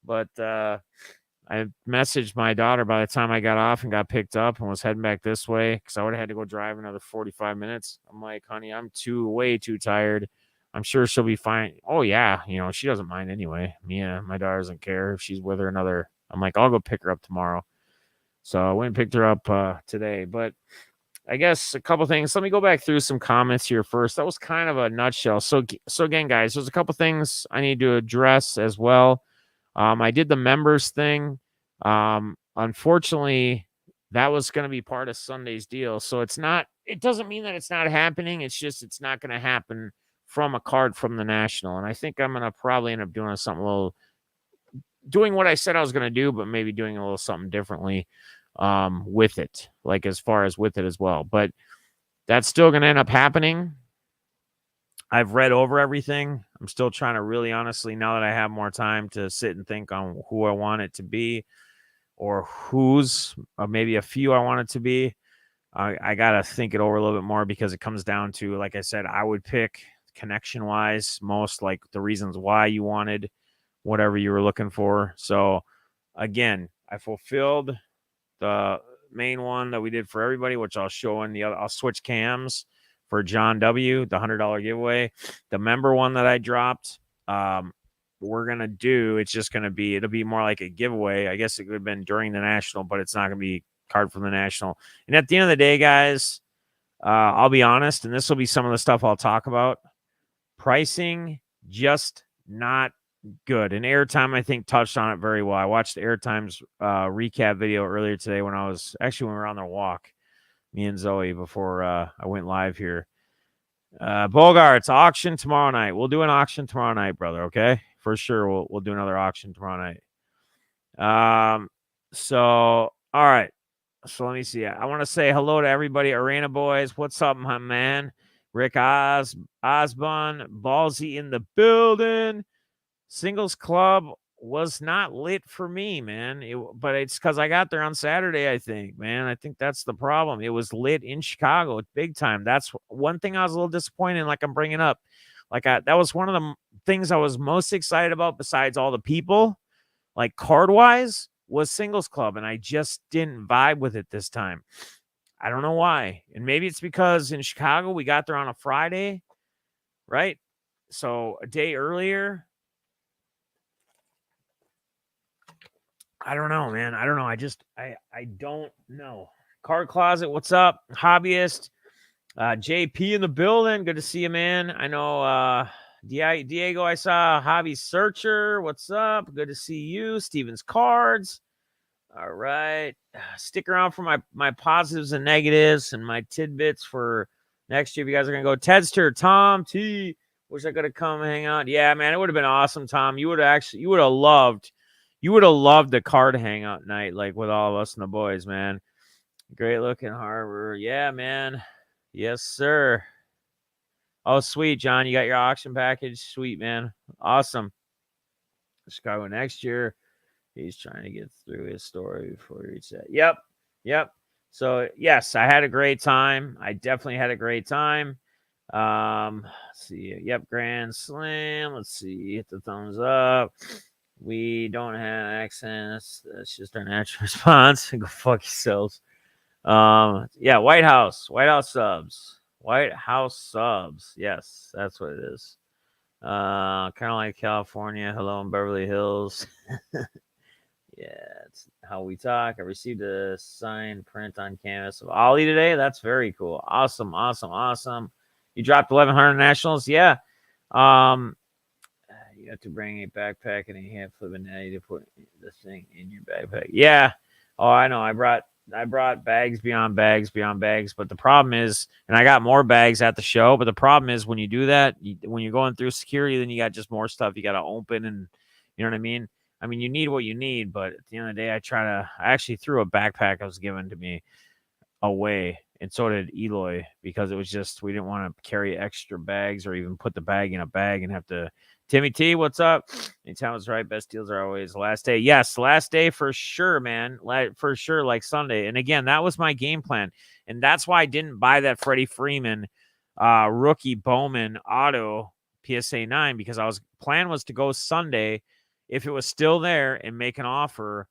But I messaged my daughter by the time I got off and got picked up and was heading back this way because I would have had to go drive another 45 minutes. I'm like, honey, I'm way too tired. I'm sure she'll be fine. Oh yeah, she doesn't mind anyway. Mia, my daughter doesn't care if she's with her another. I'm like, I'll go pick her up tomorrow. So I went and picked her up today. But I guess a couple things. Let me go back through some comments here first. That was kind of a nutshell. So again, guys, there's a couple things I need to address as well. I did the members thing. Unfortunately, that was going to be part of Sunday's deal. So it doesn't mean that it's not happening. It's just, it's not going to happen from a card from the National. And I think I'm going to probably end up doing what I said I was going to do, but maybe doing a little something differently with it, like as far as with it as well. But that's still going to end up happening. I've read over everything. I'm still trying to really honestly, now that I have more time to sit and think on who I want it to be or maybe a few I want it to be. I got to think it over a little bit more because it comes down to, like I said, I would pick connection-wise, most like the reasons why you wanted whatever you were looking for. So again, I fulfilled the main one that we did for everybody, which I'll show in the other. I'll switch cams for John W, the $100 giveaway. The member one that I dropped, we're gonna do. It'll be more like a giveaway. I guess it could have been during the national, but it's not gonna be card from the national. And at the end of the day, guys, I'll be honest, and this will be some of the stuff I'll talk about. Pricing just not good. And Airtime, I think, touched on it very well. I watched Airtime's recap video earlier today when we were on the walk, me and Zoe, before I went live here. Bogarts, auction tomorrow night. We'll do an auction tomorrow night, brother, okay? For sure, we'll do another auction tomorrow night. So, all right. So let me see. I want to say hello to everybody. Arena boys, what's up, my man? Rick Osborne, Ballsy in the building. Singles club was not lit for me, man. But it's because I got there on Saturday, I think, man. I think that's the problem. It was lit in Chicago big time. That's one thing I was a little disappointed in, like I'm bringing up. That was one of the things I was most excited about besides all the people, like card-wise, was singles club, and I just didn't vibe with it this time. I don't know why. And maybe it's because in Chicago, we got there on a Friday, right? So a day earlier. I don't know, man. I don't know. I don't know. Card Closet, what's up? Hobbyist. JP in the building. Good to see you, man. I know Diego, I saw. Hobby Searcher, what's up? Good to see you. Steven's Cards. All right. Stick around for my positives and negatives and my tidbits for next year. If you guys are going to go. Tedster, Tom T. Wish I could have come hang out. Yeah, man, it would have been awesome, Tom. You would have loved the card hangout night, like with all of us and the boys, man. Great looking harbor. Yeah, man. Yes, sir. Oh, sweet, John. You got your auction package. Sweet, man. Awesome. Chicago next year. He's trying to get through his story before he reaches that. Yep. So, yes, I had a great time. I definitely had a great time. Let's see. Yep, Grand Slam. Let's see. Hit the thumbs up. We don't have accents. That's just our natural response. Go fuck yourselves. Yeah, White House subs. White House subs. Yes, that's what it is. Kind of like California. Hello in Beverly Hills. Yeah, it's how we talk. I received a signed print on canvas of Ollie today. That's very cool. Awesome. You dropped 1,100 nationals. Yeah. You have to bring a backpack and a hand flip and natty to put the thing in your backpack. Yeah. Oh, I know. I brought bags beyond bags. But the problem is, and I got more bags at the show, but the problem is when you do that, when you're going through security, then you got just more stuff you got to open, and you know what I mean? I mean, you need what you need, but at the end of the day, I actually threw a backpack that was given to me away, and so did Eloy, because it was just, we didn't want to carry extra bags or even put the bag in a bag and have to. Timmy T, what's up? Anytime was right. Best deals are always last day. Yes, last day for sure, man. For sure, like Sunday. And again, that was my game plan. And that's why I didn't buy that Freddie Freeman rookie Bowman auto PSA 9, because plan was to go Sunday if it was still there and make an offer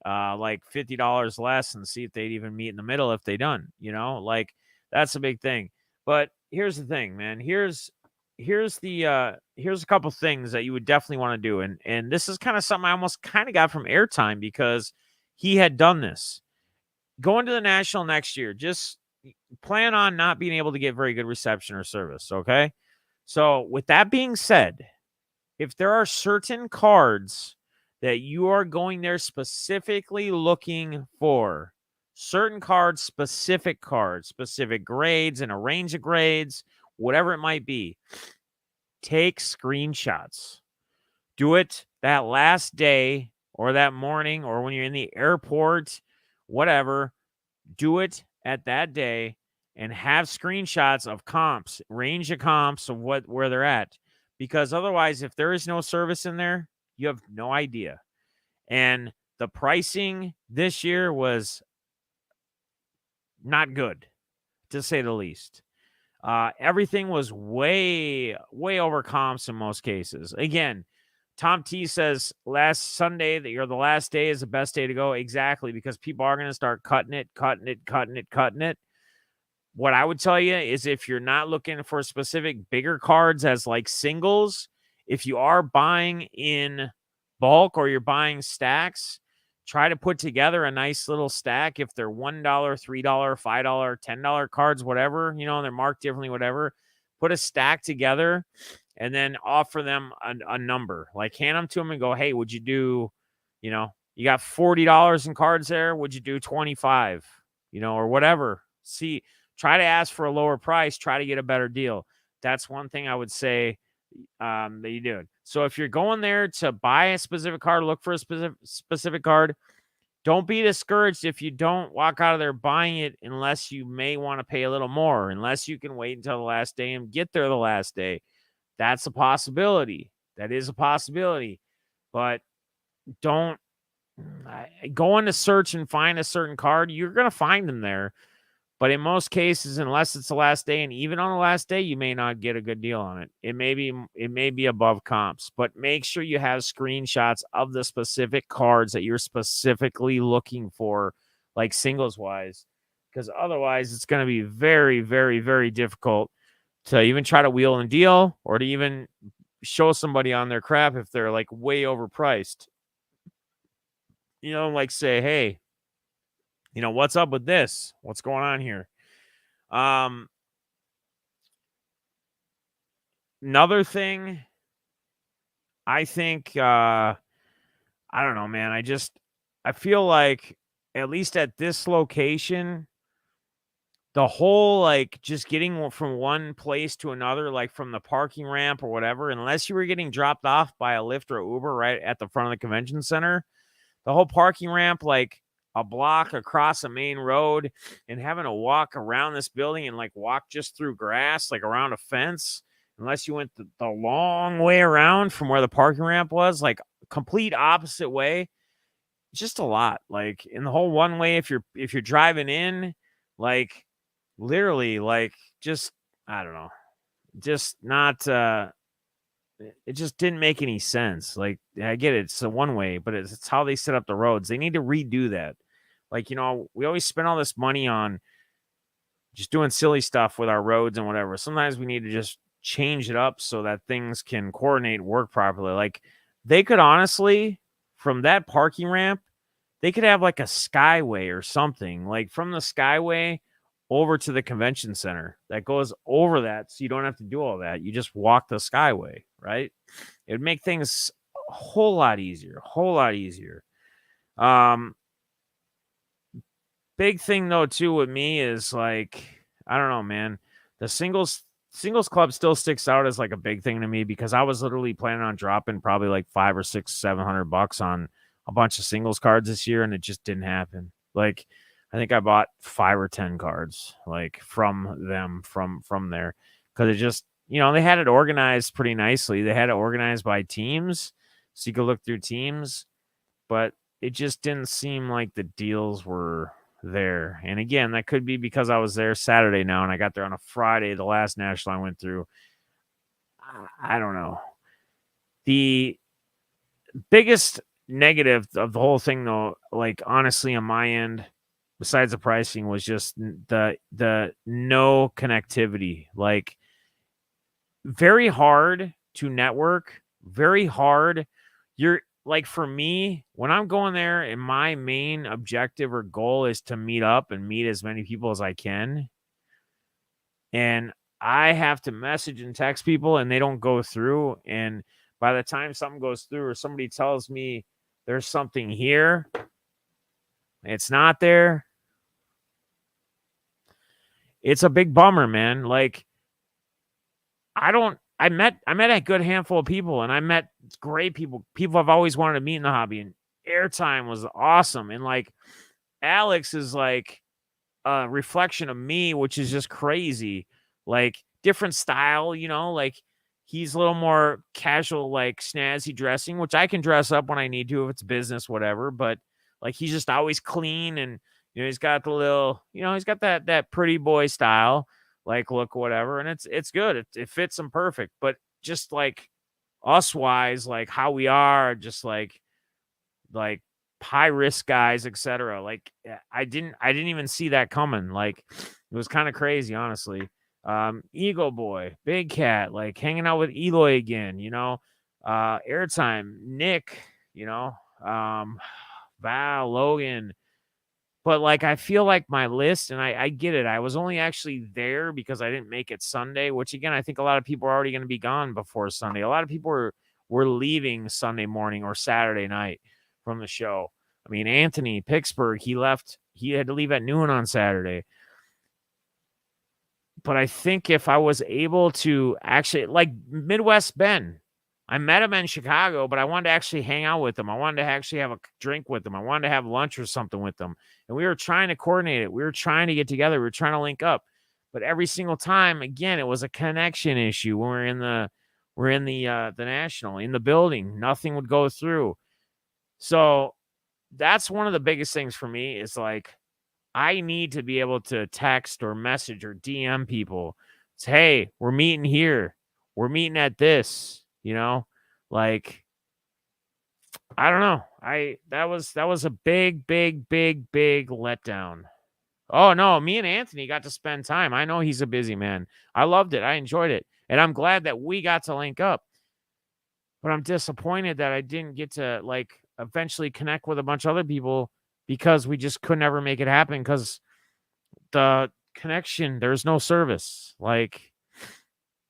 like $50 less and see if they'd even meet in the middle if they done, like that's a big thing. But here's the thing, man. Here's a couple things that you would definitely want to do. And this is kind of something I almost kind of got from Airtime, because he had done this. Going to the national next year, just plan on not being able to get very good reception or service. Okay. So with that being said, if there are certain cards that you are going there specifically looking for, certain cards, specific grades and a range of grades, whatever it might be, take screenshots. Do it that last day or that morning or when you're in the airport, whatever. Do it at that day and have screenshots of comps, range of comps of where they're at. Because otherwise, if there is no service in there, you have no idea. And the pricing this year was not good, to say the least. Everything was way over comps in most cases. Again, Tom T says last Sunday that you're the last day is the best day to go. Exactly, because people are going to start cutting it. What I would tell you is if you're not looking for specific bigger cards as like singles, if you are buying in bulk or you're buying stacks, try to put together a nice little stack. If they're $1, $3, $5, $10 cards, whatever, they're marked differently, whatever, put a stack together and then offer them a number. Like hand them to them and go, hey, would you do, you got $40 in cards there. Would you do 25, or whatever? See, try to ask for a lower price, try to get a better deal. That's one thing I would say that you do. So if you're going there to buy a specific card, look for a specific card. Don't be discouraged if you don't walk out of there buying it unless you may want to pay a little more, unless you can wait until the last day and get there the last day. That's a possibility. That is a possibility. But don't go into search and find a certain card. You're going to find them there. But in most cases, unless it's the last day, and even on the last day, you may not get a good deal on it. It may be above comps, but make sure you have screenshots of the specific cards that you're specifically looking for, like singles wise, because otherwise it's going to be very, very, very difficult to even try to wheel and deal or to even show somebody on their crap if they're like way overpriced. Like say, hey, what's up with this? What's going on here? Another thing, I think, I don't know, man. I feel like at least at this location, the whole, like, just getting from one place to another, like from the parking ramp or whatever, unless you were getting dropped off by a Lyft or Uber right at the front of the convention center, the whole parking ramp, like, a block across a main road and having to walk around this building and like walk just through grass, like around a fence, unless you went the long way around from where the parking ramp was, like complete opposite way. Just a lot. Like in the whole one way, if you're driving in, like literally, like just, I don't know, just not, it just didn't make any sense. Like I get it, it's a one way, but it's how they set up the roads. They need to redo that. Like, we always spend all this money on just doing silly stuff with our roads and whatever. Sometimes we need to just change it up so that things can coordinate, work properly. Like they could honestly, from that parking ramp, they could have like a skyway or something, like from the skyway over to the convention center that goes over that. So you don't have to do all that. You just walk the skyway, right? It would make things a whole lot easier, Big thing though too with me is like, I don't know, man. The singles club still sticks out as like a big thing to me because I was literally planning on dropping probably like $500 or $700 on a bunch of singles cards this year, and it just didn't happen. Like I think I bought 5 or 10 cards like from them from there because it just, they had it organized pretty nicely. They had it organized by teams, so you could look through teams, but it just didn't seem like the deals were there. And again, that could be because I was there Saturday now and I got there on a Friday, the last national I went through. I don't know. The biggest negative of the whole thing though, like honestly on my end, besides the pricing, was just the no connectivity. Like very hard to network, very hard. You're like, for me, when I'm going there and my main objective or goal is to meet up and meet as many people as I can, and I have to message and text people and they don't go through, and by the time something goes through or somebody tells me there's something here, it's not there, it's a big bummer, man. Like, I met a good handful of people, and I met great people I've always wanted to meet in the hobby, and airtime was awesome. And like Alex is like a reflection of me, which is just crazy. Like different style, like he's a little more casual, like snazzy dressing, which I can dress up when I need to if it's business, whatever. But like he's just always clean, and he's got the little, he's got that pretty boy style. like look whatever, and it's good. It fits them perfect. But just like us wise, like how we are, just like high risk guys, etc. Like I didn't even see that coming. Like it was kind of crazy, honestly. Eagle Boy, Big Cat, like hanging out with Eloy again, airtime, Nick, Val, Logan. But like I feel like my list, and I get it. I was only actually there because I didn't make it Sunday, which again I think a lot of people are already going to be gone before Sunday. A lot of people were leaving Sunday morning or Saturday night from the show. I mean, Anthony Pittsburgh, he left. He had to leave at noon on Saturday. But I think if I was able to actually, like Midwest Ben, I met him in Chicago, but I wanted to actually hang out with him. I wanted to actually have a drink with him. I wanted to have lunch or something with them. And we were trying to coordinate it. We were trying to get together. We were trying to link up. But every single time, again, it was a connection issue when we're in the national, in the building. Nothing would go through. So that's one of the biggest things for me is like, I need to be able to text or message or DM people. Say, hey, we're meeting here. We're meeting at this, like, I don't know. That was a big, big, big, big letdown. Oh no, me and Anthony got to spend time. I know he's a busy man. I loved it. I enjoyed it. And I'm glad that we got to link up. But I'm disappointed that I didn't get to like eventually connect with a bunch of other people because we just could never make it happen because the connection, there's no service. Like,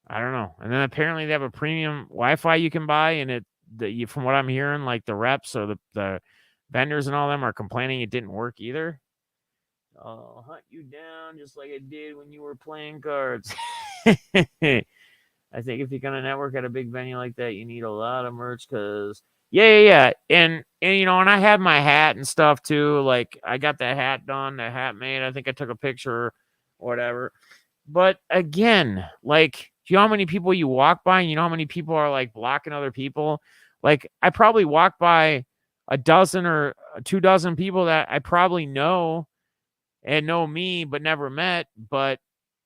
I don't know. And then apparently they have a premium Wi-Fi you can buy, and from what I'm hearing, like the reps or the vendors and all them are complaining it didn't work either. I'll hunt you down just like it did when you were playing cards. I think if you're gonna network at a big venue like that, you need a lot of merch because yeah. And and I had my hat and stuff too. Like I got that hat done, the hat made. I think I took a picture or whatever. But again, like, do you know how many people you walk by and you know how many people are like blocking other people? Like I probably walked by a dozen or 24 people that I probably know and know me but never met, but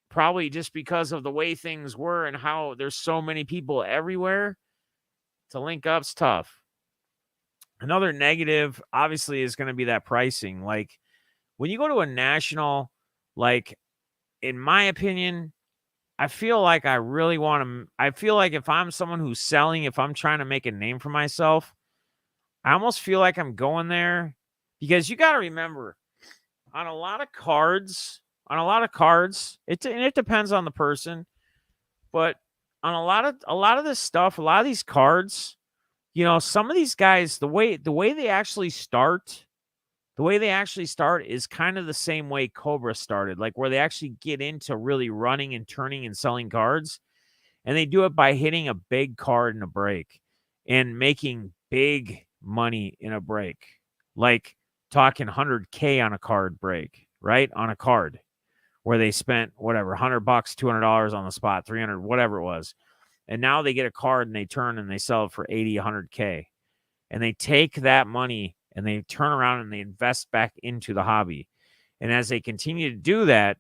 probably just because of the way things were and how there's so many people everywhere, to link up's tough. Another negative, obviously, is going to be that pricing. Like when you go to a national, like in my opinion, I feel like I really want to. I feel like if I'm someone who's selling, if I'm trying to make a name for myself, I almost feel like I'm going there because you got to remember on a lot of cards, it depends on the person, but on a lot of this stuff, a lot of these cards, some of these guys, the way they actually start, is kind of the same way Cobra started, like where they actually get into really running and turning and selling cards, and they do it by hitting a big card in a break and making big money in a break, like talking 100K on a card break, right? On a card where they spent whatever, $100, $200 on the spot, 300, whatever it was. And now they get a card and they turn and they sell it for 80, 100K. And they take that money and they turn around and they invest back into the hobby. And as they continue to do that,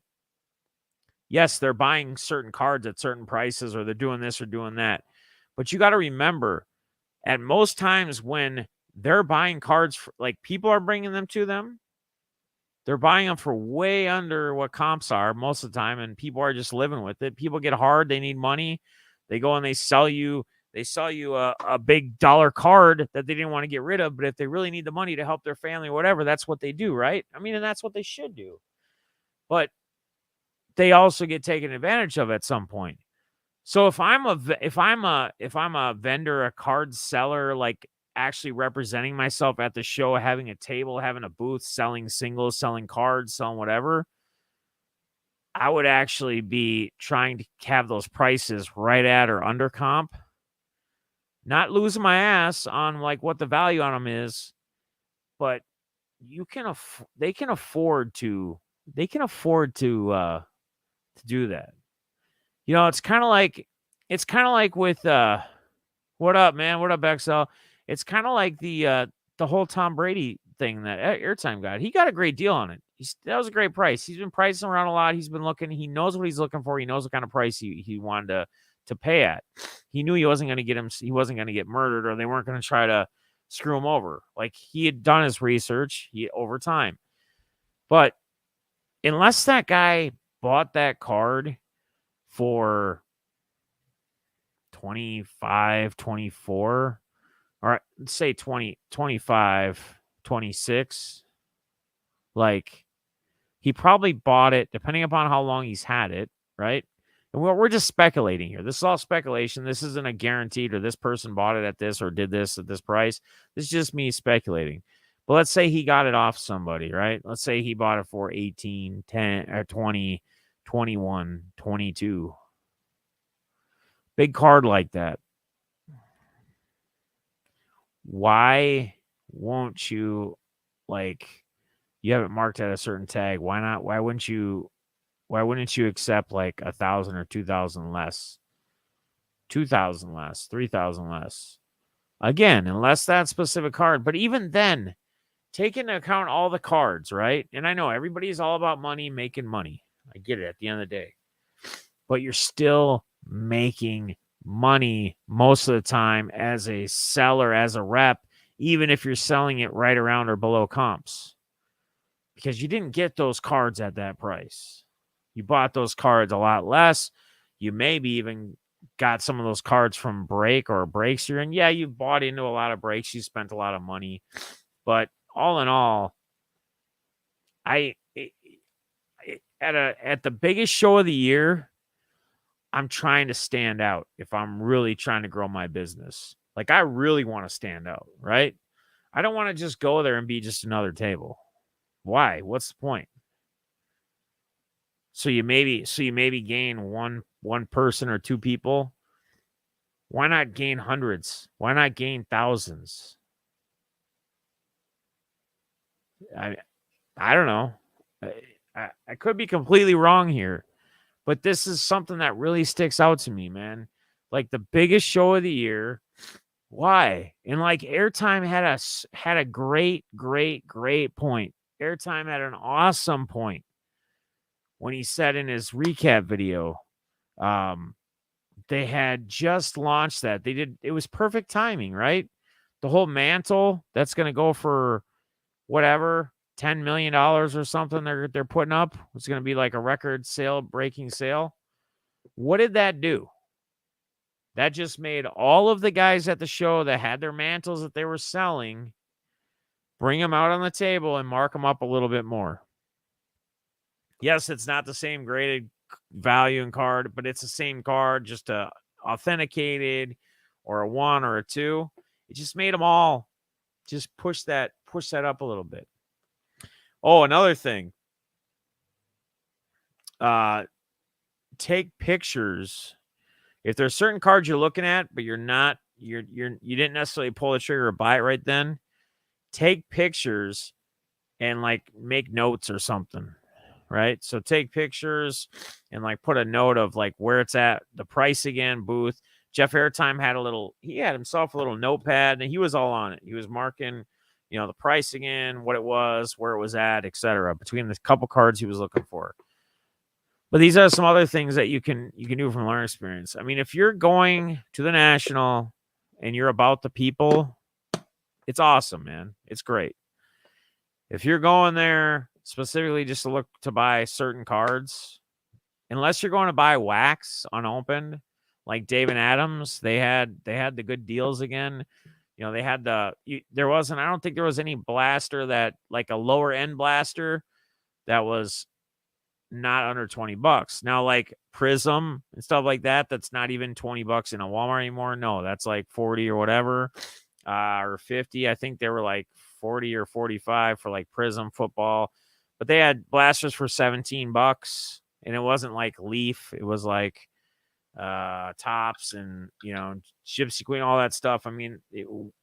yes, they're buying certain cards at certain prices, or they're doing this or doing that. But you got to remember, at most times when they're buying cards, like people are bringing them to them, they're buying them for way under what comps are most of the time, and people are just living with it. People get hard. They need money. They go and they sell you a big dollar card that they didn't want to get rid of, but if they really need the money to help their family or whatever, that's what they do, right? I mean, and that's what they should do. But they also get taken advantage of at some point. So if I'm a vendor, a card seller, like actually representing myself at the show, having a table, having a booth, selling singles, selling cards, selling whatever, I would actually be trying to have those prices right at or under comp, not losing my ass on like what the value on them is, but they can afford to do that. It's kind of like with what up, man? What up, XL? It's kind of like the whole Tom Brady thing that airtime got. He got a great deal on it. that was a great price. He's been pricing around a lot. He's been looking. He knows what he's looking for. He knows what kind of price he wanted to pay at. He knew he wasn't going to get him. He wasn't going to get murdered, or they weren't going to try to screw him over. Like, he had done his research over time. But unless that guy bought that card for 25, 24, or say 20, 25, 26, like, he probably bought it, depending upon how long he's had it, right? And we're just speculating here. This is all speculation. This isn't a guaranteed, or this person bought it at this or did this at this price. This is just me speculating. But let's say he got it off somebody, right? Let's say he bought it for 18, 10, or 20, 21, 22. Big card like that. Why won't you, like, you have it marked at a certain tag? Why not? Why wouldn't you accept like 1,000 or 2,000 less? 2,000 less, 3,000 less. Again, unless that specific card. But even then, take into account all the cards, right? And I know everybody's all about money, making money. I get it at the end of the day. But you're still making money most of the time as a seller, as a rep, even if you're selling it right around or below comps. Because you didn't get those cards at that price. You bought those cards a lot less. You maybe even got some of those cards from break or breaks you're in. Yeah, you bought into a lot of breaks. You spent a lot of money. But all in all, at the biggest show of the year, I'm trying to stand out if I'm really trying to grow my business. Like, I really want to stand out, right? I don't want to just go there and be just another table. Why? What's the point? So you maybe gain one person or two people. Why not gain hundreds? Why not gain thousands? I don't know. I could be completely wrong here, but this is something that really sticks out to me, man. Like, the biggest show of the year. Why? And like, Airtime had a great point. Airtime had an awesome point when he said in his recap video, they had just launched that. It was perfect timing, right? The whole mantle that's going to go for whatever, $10 million or something they're putting up. It's going to be like a record breaking sale. What did that do? That just made all of the guys at the show that had their mantles that they were selling, bring them out on the table and mark them up a little bit more. Yes, it's not the same graded value and card, but it's the same card, just a authenticated or a 1 or a 2. It just made them all just push that up a little bit. Oh, another thing. Take pictures. If there's certain cards you're looking at, but you didn't necessarily pull the trigger or buy it right then, take pictures and like make notes or something. Right? So take pictures and like put a note of like where it's at, the price again, booth. Jeff Airtime had himself a little notepad, and he was all on it. He was marking, the price again, what it was, where it was at, etc. between the couple cards he was looking for. But these are some other things that you can do from learning experience. I mean, if you're going to the National and you're about the people, it's awesome, man. It's great. If you're going there specifically just to look to buy certain cards, unless you're going to buy wax unopened, like Dave and Adams, they had the good deals again. They had I don't think there was any blaster that, like a lower end blaster, that was not under $20. Now, like Prism and stuff like that, that's not even $20 in a Walmart anymore. No, that's like 40 or whatever, or 50. I think they were like 40 or 45 for like Prism football, but they had blasters for $17, and it wasn't like Leaf. It was like Tops and Gypsy Queen, all that stuff. I mean,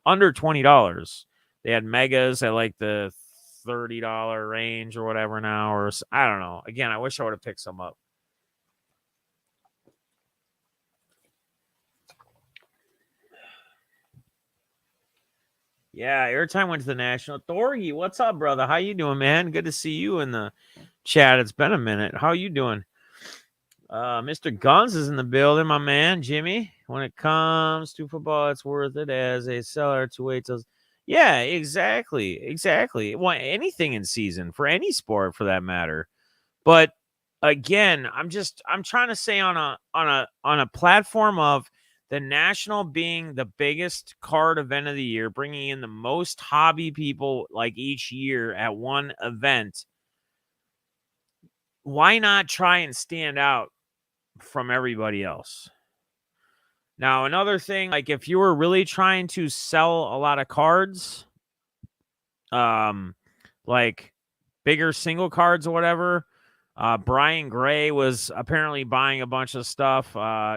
under $20. They had Megas at like the $30 range or whatever now, or I don't know. Again, I wish I would have picked some up. Yeah, airtime went to the national. Thorgy, what's up, brother? How you doing, man? Good to see you in the chat. It's been a minute. How you doing? Mr. Guns is in the building, my man, Jimmy. When it comes to football, it's worth it as a seller to wait till. Yeah, exactly. Well, anything in season for any sport, for that matter. But again, I'm trying to say on a platform of the national being the biggest card event of the year, bringing in the most hobby people like each year at one event. Why not try and stand out from everybody else? Now, another thing, like if you were really trying to sell a lot of cards, like bigger single cards or whatever, Brian Gray was apparently buying a bunch of stuff.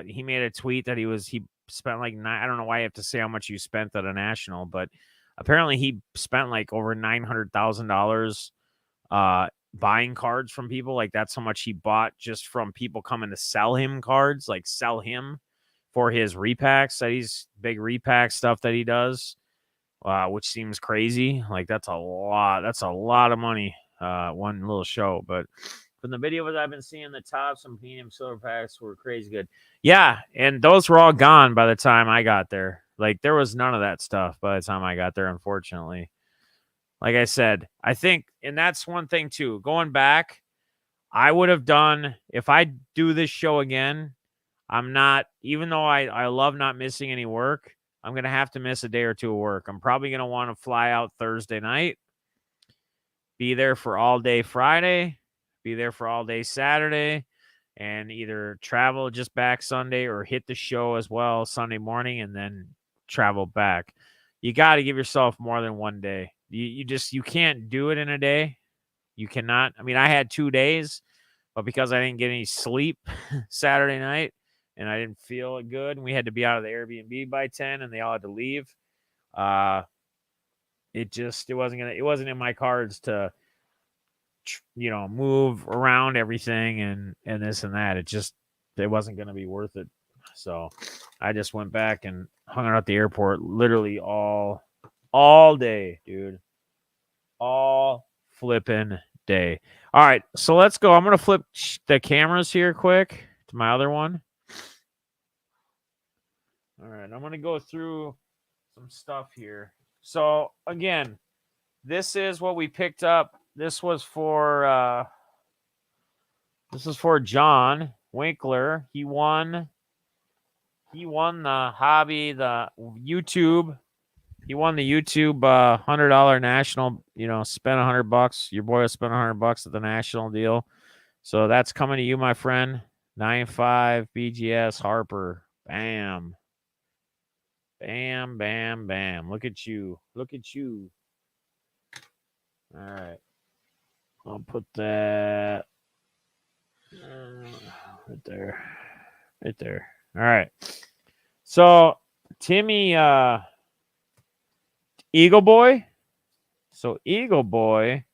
He made a tweet that he spent like I don't know why you have to say how much you spent at a national, but apparently he spent like over $900,000 buying cards from people. Like that's how much he bought just from people coming to sell him cards, like sell him for his repacks that he's big repack stuff that he does. Which seems crazy. Like that's a lot. That's a lot of money. One little show, but from the videos I've been seeing, the tops and premium silver packs were crazy good. Yeah, and those were all gone by the time I got there. Like there was none of that stuff by the time I got there, unfortunately. Like I said, I think, and that's one thing too. Going back, I would have done if I do this show again. I'm not, even though I love not missing any work, I'm going to have to miss a day or two of work. I'm probably going to want to fly out Thursday night, be there for all day Friday, be there for all day Saturday, and either travel just back Sunday or hit the show as well Sunday morning and then travel back. You got to give yourself more than one day. You can't do it in a day. You cannot. I mean, I had 2 days, but because I didn't get any sleep Saturday night, and I didn't feel good, and we had to be out of the Airbnb by 10, and they all had to leave. It wasn't in my cards to, move around everything and this and that. It wasn't going to be worth it. So I just went back and hung out at the airport literally all day, dude. All flipping day. All right, so let's go. I'm going to flip the cameras here quick to my other one. All right, I'm going to go through some stuff here. So, again, this is what we picked up. This was for John Winkler. He won the hobby, the YouTube. He won the YouTube $100 national, spent $100. Your boy spent $100 at the national deal. So that's coming to you, my friend. 9.5 BGS Harper. Bam. Bam, bam, bam. Look at you. Look at you. All right. I'll put that right there. Right there. All right. So, Timmy Eagle Boy. So, Eagle Boy,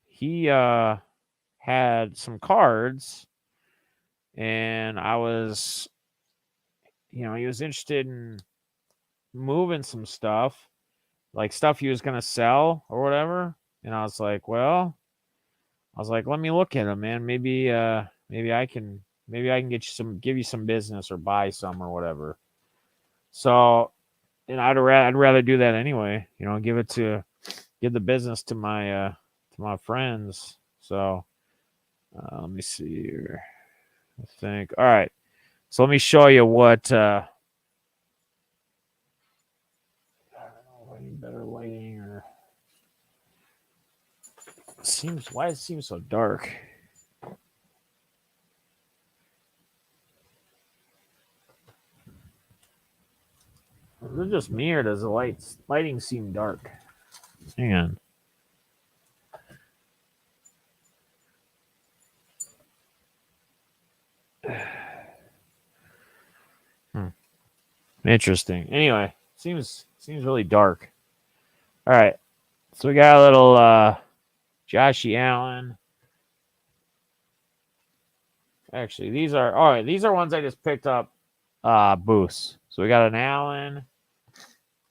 he had some cards, and I was, he was interested in moving some stuff, like stuff he was going to sell or whatever. And I was like, let me look at them, man. Maybe I can give you some business or buy some or whatever. So, and I'd rather do that anyway, give the business to my friends. So, let me see here. I think. All right. So let me show you what, I don't know, I need better lighting or why it seems so dark. Is it just me or does the lighting seem dark? Hang on. Interesting. Anyway, seems really dark. All right. So we got a little Joshy Allen. Actually, these are ones I just picked up booths. So we got an Allen.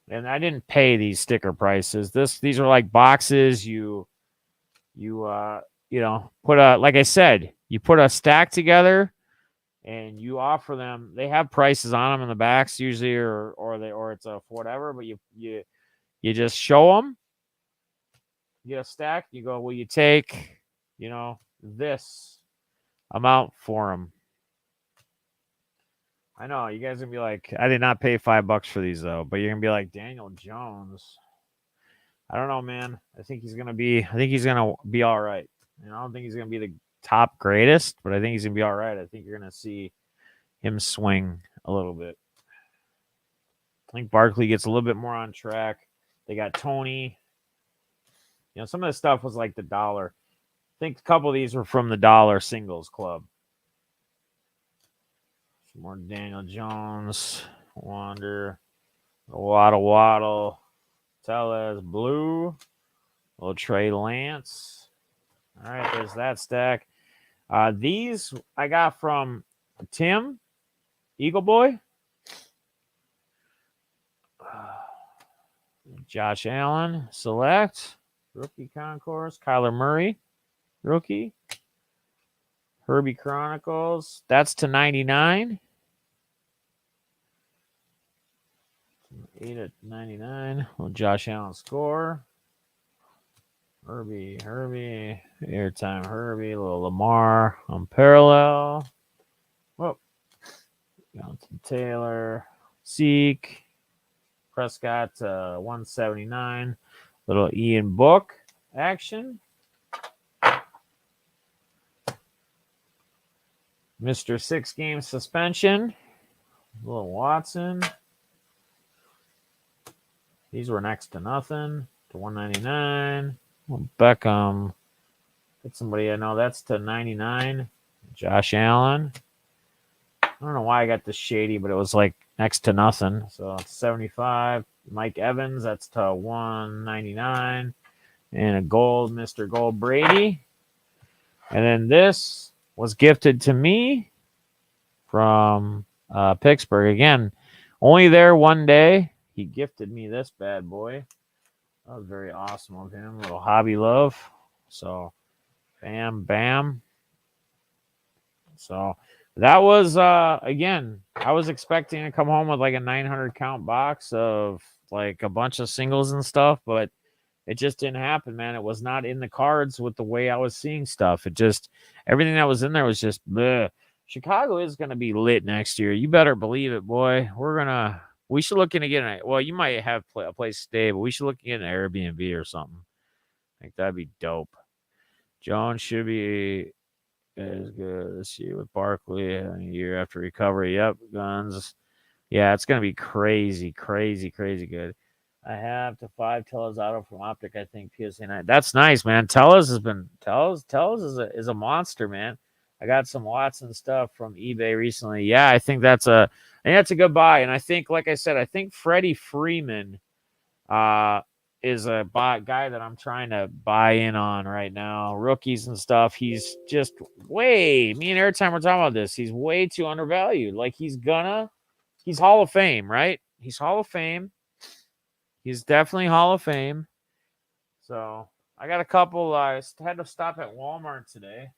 And I didn't pay these sticker prices. These are like boxes. You put a, like I said, you put a stack together and you offer them. They have prices on them in the backs usually, or it's a whatever. But you just show them. You get a stack. You go, will you take, this amount for them? I know you guys are gonna be like, I did not pay $5 for these though, but you're gonna be like Daniel Jones. I don't know, man. I think he's gonna be all right. I don't think he's gonna be the top greatest, but I think he's gonna be all right. I think you're gonna see him swing a little bit. I think Barkley gets a little bit more on track. They got Tony. Some of the stuff was like the dollar. I think a couple of these were from the Dollar Singles Club. Some more Daniel Jones, Wander, Waddle, Tellez, Blue, little Trey Lance. All right, there's that stack. These I got from Tim, Eagle Boy. Josh Allen, select. Rookie Concourse. Kyler Murray, rookie. Herbie Chronicles. That's to 99. 8 at 99. Well, Josh Allen score. Herbie. Airtime Herbie. Little Lamar on parallel. Whoop. Jonathan Taylor. Zeke. Prescott 179. Little Ian Book action. Mr. 6-game suspension. Little Watson. These were next to nothing. To 199. Beckham. Get somebody I know. That's to 99. Josh Allen. I don't know why I got this shady, but it was like next to nothing. So it's 75. Mike Evans. That's to 199. And a gold, Mr. Gold Brady. And then this was gifted to me from Pittsburgh. Again, only there one day. He gifted me this bad boy. That was very awesome of him. Little hobby love. So, bam. So, that was, again, I was expecting to come home with like a 900 count box of like a bunch of singles and stuff, but it just didn't happen, man. It was not in the cards with the way I was seeing stuff. It just, everything that was in there was just, bleh. Chicago is going to be lit next year. You better believe it, boy. We should look into getting well, you might have a place to stay, but we should look into an Airbnb or something. I think that'd be dope. Jones should be as good this year with Barkley a year after recovery. Yep, guns. Yeah, it's going to be crazy good. I have to 5 Tellez Auto from Optic, I think, PSA 9. That's nice, man. Tellez is a monster, man. I got some Watson stuff from eBay recently. Yeah, I think that's a good buy. And I think, like I said, I think Freddie Freeman is a guy that I'm trying to buy in on right now. Rookies and stuff. He's just me and Airtime were talking about this. He's way too undervalued. Like he's Hall of Fame, right? He's Hall of Fame. He's definitely Hall of Fame. So I got a couple. I had to stop at Walmart today.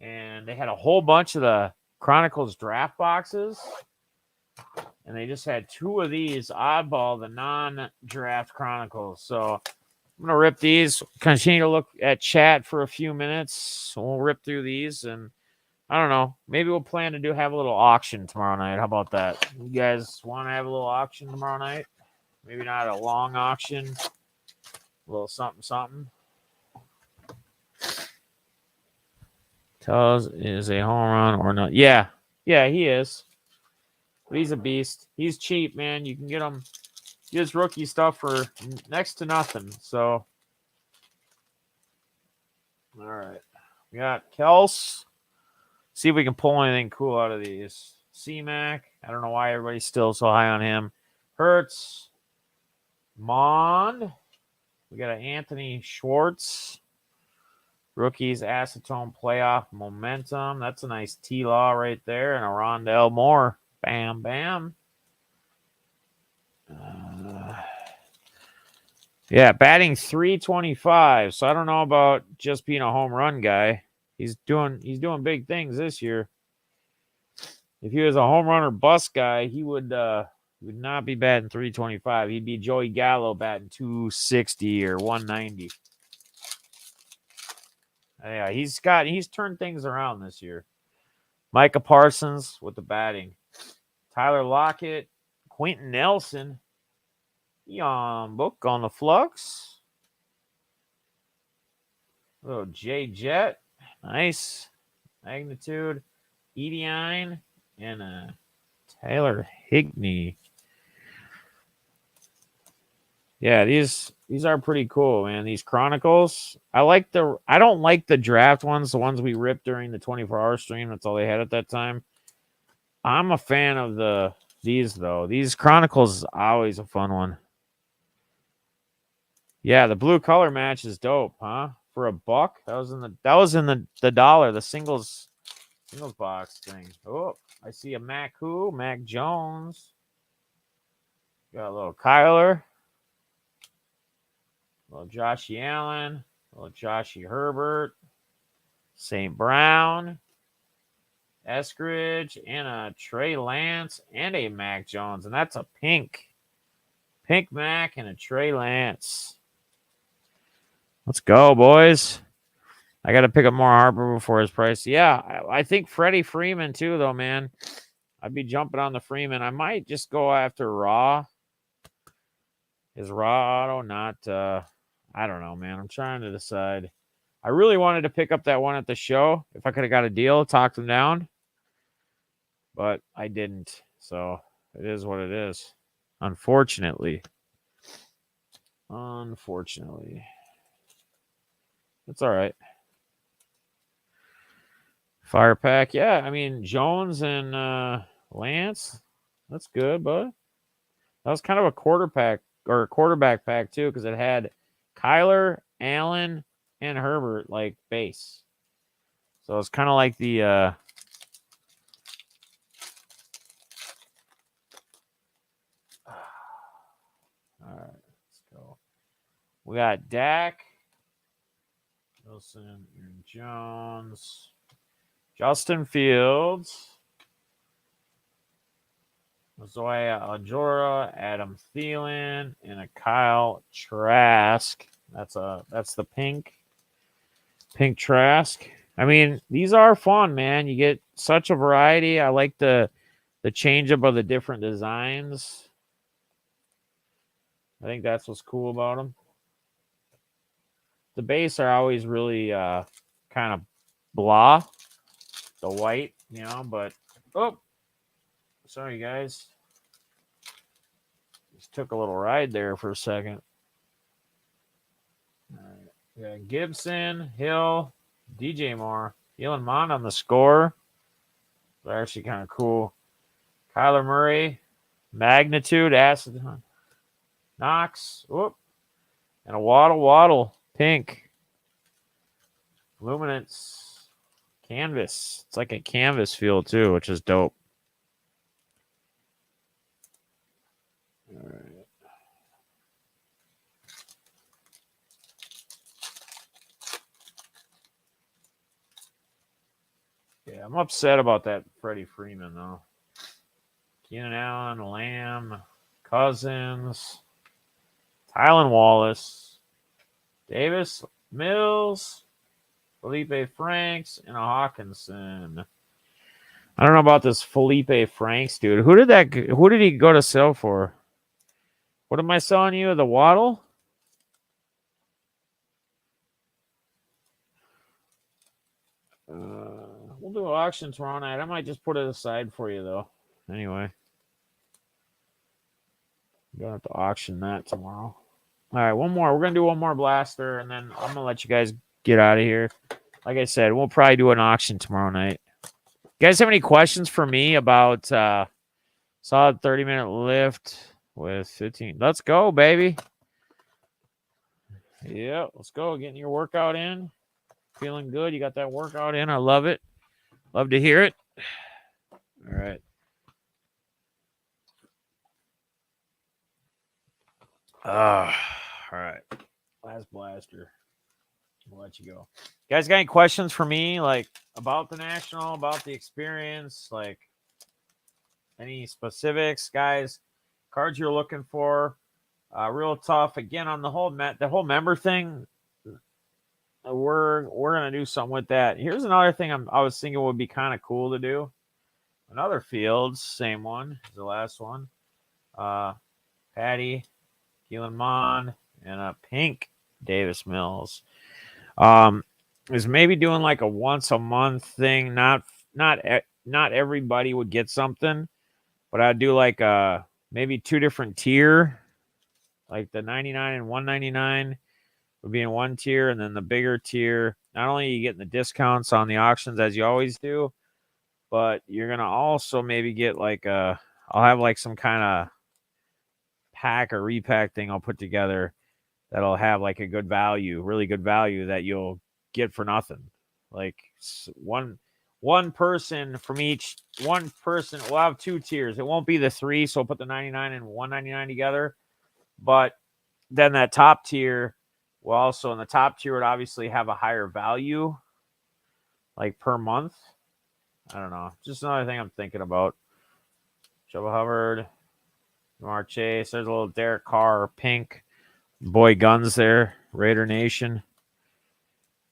And they had a whole bunch of the Chronicles draft boxes. And they just had 2 of these oddball, the non-draft Chronicles. So I'm going to rip these, continue to look at chat for a few minutes. We'll rip through these. And I don't know. Maybe we'll plan to have a little auction tomorrow night. How about that? You guys want to have a little auction tomorrow night? Maybe not a long auction. A little something. Tellez is a home run or not. Yeah, he is. But he's a beast. He's cheap, man. You can get him. Get his rookie stuff for next to nothing. So, all right. We got Kels. See if we can pull anything cool out of these. C-Mac. I don't know why everybody's still so high on him. Hertz. Mond. We got an Anthony Schwartz. Rookies, acetone, playoff momentum. That's a nice T-Law right there. And a Rondell Moore. Bam. Yeah, batting 325. So I don't know about just being a home run guy. He's doing big things this year. If he was a home run or bust guy, he would not be batting 325. He'd be Joey Gallo batting 260 or 190. Yeah, he's turned things around this year. Micah Parsons with the batting. Tyler Lockett, Quentin Nelson, Young Book on the flux. Oh, Jay Jet, nice. Magnitude, Ediine, and Taylor Higney. Yeah, these are pretty cool, man. These Chronicles. I don't like the draft ones, the ones we ripped during the 24-hour stream. That's all they had at that time. I'm a fan of these though. These Chronicles is always a fun one. Yeah, the blue color match is dope, huh? For $1. That was in the dollar, the singles box thing. Oh, I see a Mac Jones. Got a little Kyler. A little Joshy Allen. A little Joshy Herbert. St. Brown. Eskridge. And a Trey Lance. And a Mac Jones. And that's a pink. Pink Mac and a Trey Lance. Let's go, boys. I got to pick up more Harper before his price. Yeah, I think Freddie Freeman too, though, man. I'd be jumping on the Freeman. I might just go after Raw. Is Raw auto not? I don't know, man. I'm trying to decide. I really wanted to pick up that one at the show. If I could have got a deal, talked them down. But I didn't. So it is what it is. Unfortunately. It's all right. Fire pack. Yeah, I mean, Jones and Lance. That's good, bud. That was kind of a quarterback pack, too, because it had Kyler, Allen, and Herbert, like, base. So it's kind of like the all right, let's go. We got Dak, Wilson, Aaron Jones, Justin Fields, Zoya Ajora, Adam Thielen, and a Kyle Trask. That's the pink Trask. I mean, these are fun, man. You get such a variety. I like the change up of the different designs. I think that's what's cool about them. The base are always really kind of blah, the white, but sorry guys. Just took a little ride there for a second. All right. Yeah, Gibson, Hill, DJ Moore, Elon Mond on the score. They're actually kind of cool. Kyler Murray, Magnitude, Acid, Knox, and a Waddle, pink. Luminance, canvas. It's like a canvas feel too, which is dope. All right. Yeah, I'm upset about that Freddie Freeman, though. Keenan Allen, Lamb, Cousins, Tylan Wallace, Davis, Mills, Felipe Franks, and a Hawkinson. I don't know about this Felipe Franks, dude. Who did he go to sell for? What am I selling you? The Waddle? We'll do an auction tomorrow night. I might just put it aside for you, though. Anyway. I'm going to have to auction that tomorrow. All right, one more. We're going to do one more blaster, and then I'm going to let you guys get out of here. Like I said, we'll probably do an auction tomorrow night. You guys have any questions for me about solid 30-minute lift with 15? Let's go, baby. Yeah, let's go. Getting your workout in. Feeling good. You got that workout in. I love it. Love to hear it. All right. All All right. Last blaster. We'll let you go. You guys got any questions for me, like about the National, about the experience, like any specifics, guys? Cards you're looking for? Real tough. Again, on the whole member thing, we're gonna do something with that. Here's another thing I was thinking would be kind of cool to do. Another Fields, same one as the last one. Patty, Keelan Mond, and a pink Davis Mills. Is maybe doing like a once a month thing. Not everybody would get something, but I'd do like maybe two different tier, like the 99 and 199 would be in one tier, and then the bigger tier. Not only are you getting the discounts on the auctions as you always do, but you're gonna also maybe get like I'll have like some kind of pack or repack thing I'll put together that'll have like a good value, really good value that you'll get for nothing. Like one person from each one person. We'll have two tiers. It won't be the three, so I'll put the 99 and 199 together. But then that top tier will also, in the top tier, would obviously have a higher value, like per month. I don't know. Just another thing I'm thinking about. Chuba Hubbard, Jamar Chase. There's a little Derek Carr, pink. Boy Guns there. Raider Nation.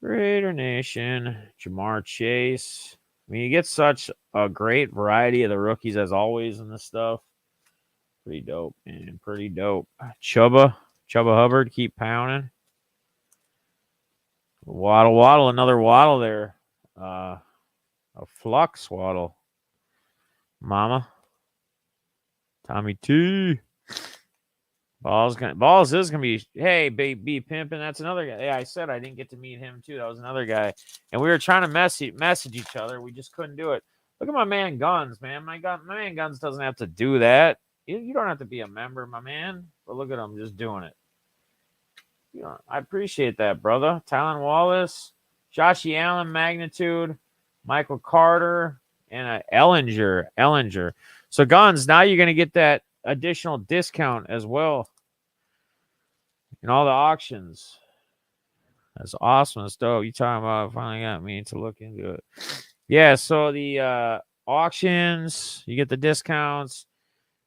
Jamar Chase. I mean, you get such a great variety of the rookies as always in this stuff. Pretty dope, man. Pretty dope. Chuba Hubbard, keep pounding. Waddle, another Waddle there. A Flux Waddle. Mama. Tommy T. Balls is gonna be, hey, baby pimping. That's another guy. Yeah, I said I didn't get to meet him too. That was another guy, and we were trying to message each other. We just couldn't do it. Look at my man Guns, man. My man Guns doesn't have to do that. You don't have to be a member, my man. But look at him just doing it. You know, I appreciate that, brother. Tylen Wallace, Joshy Allen, Magnitude, Michael Carter, and Ellinger. So Guns, now you're gonna get that additional discount as well in all the auctions. That's awesome. That's dope. You talking about finally got me to look into it. Yeah, so the auctions, you get the discounts.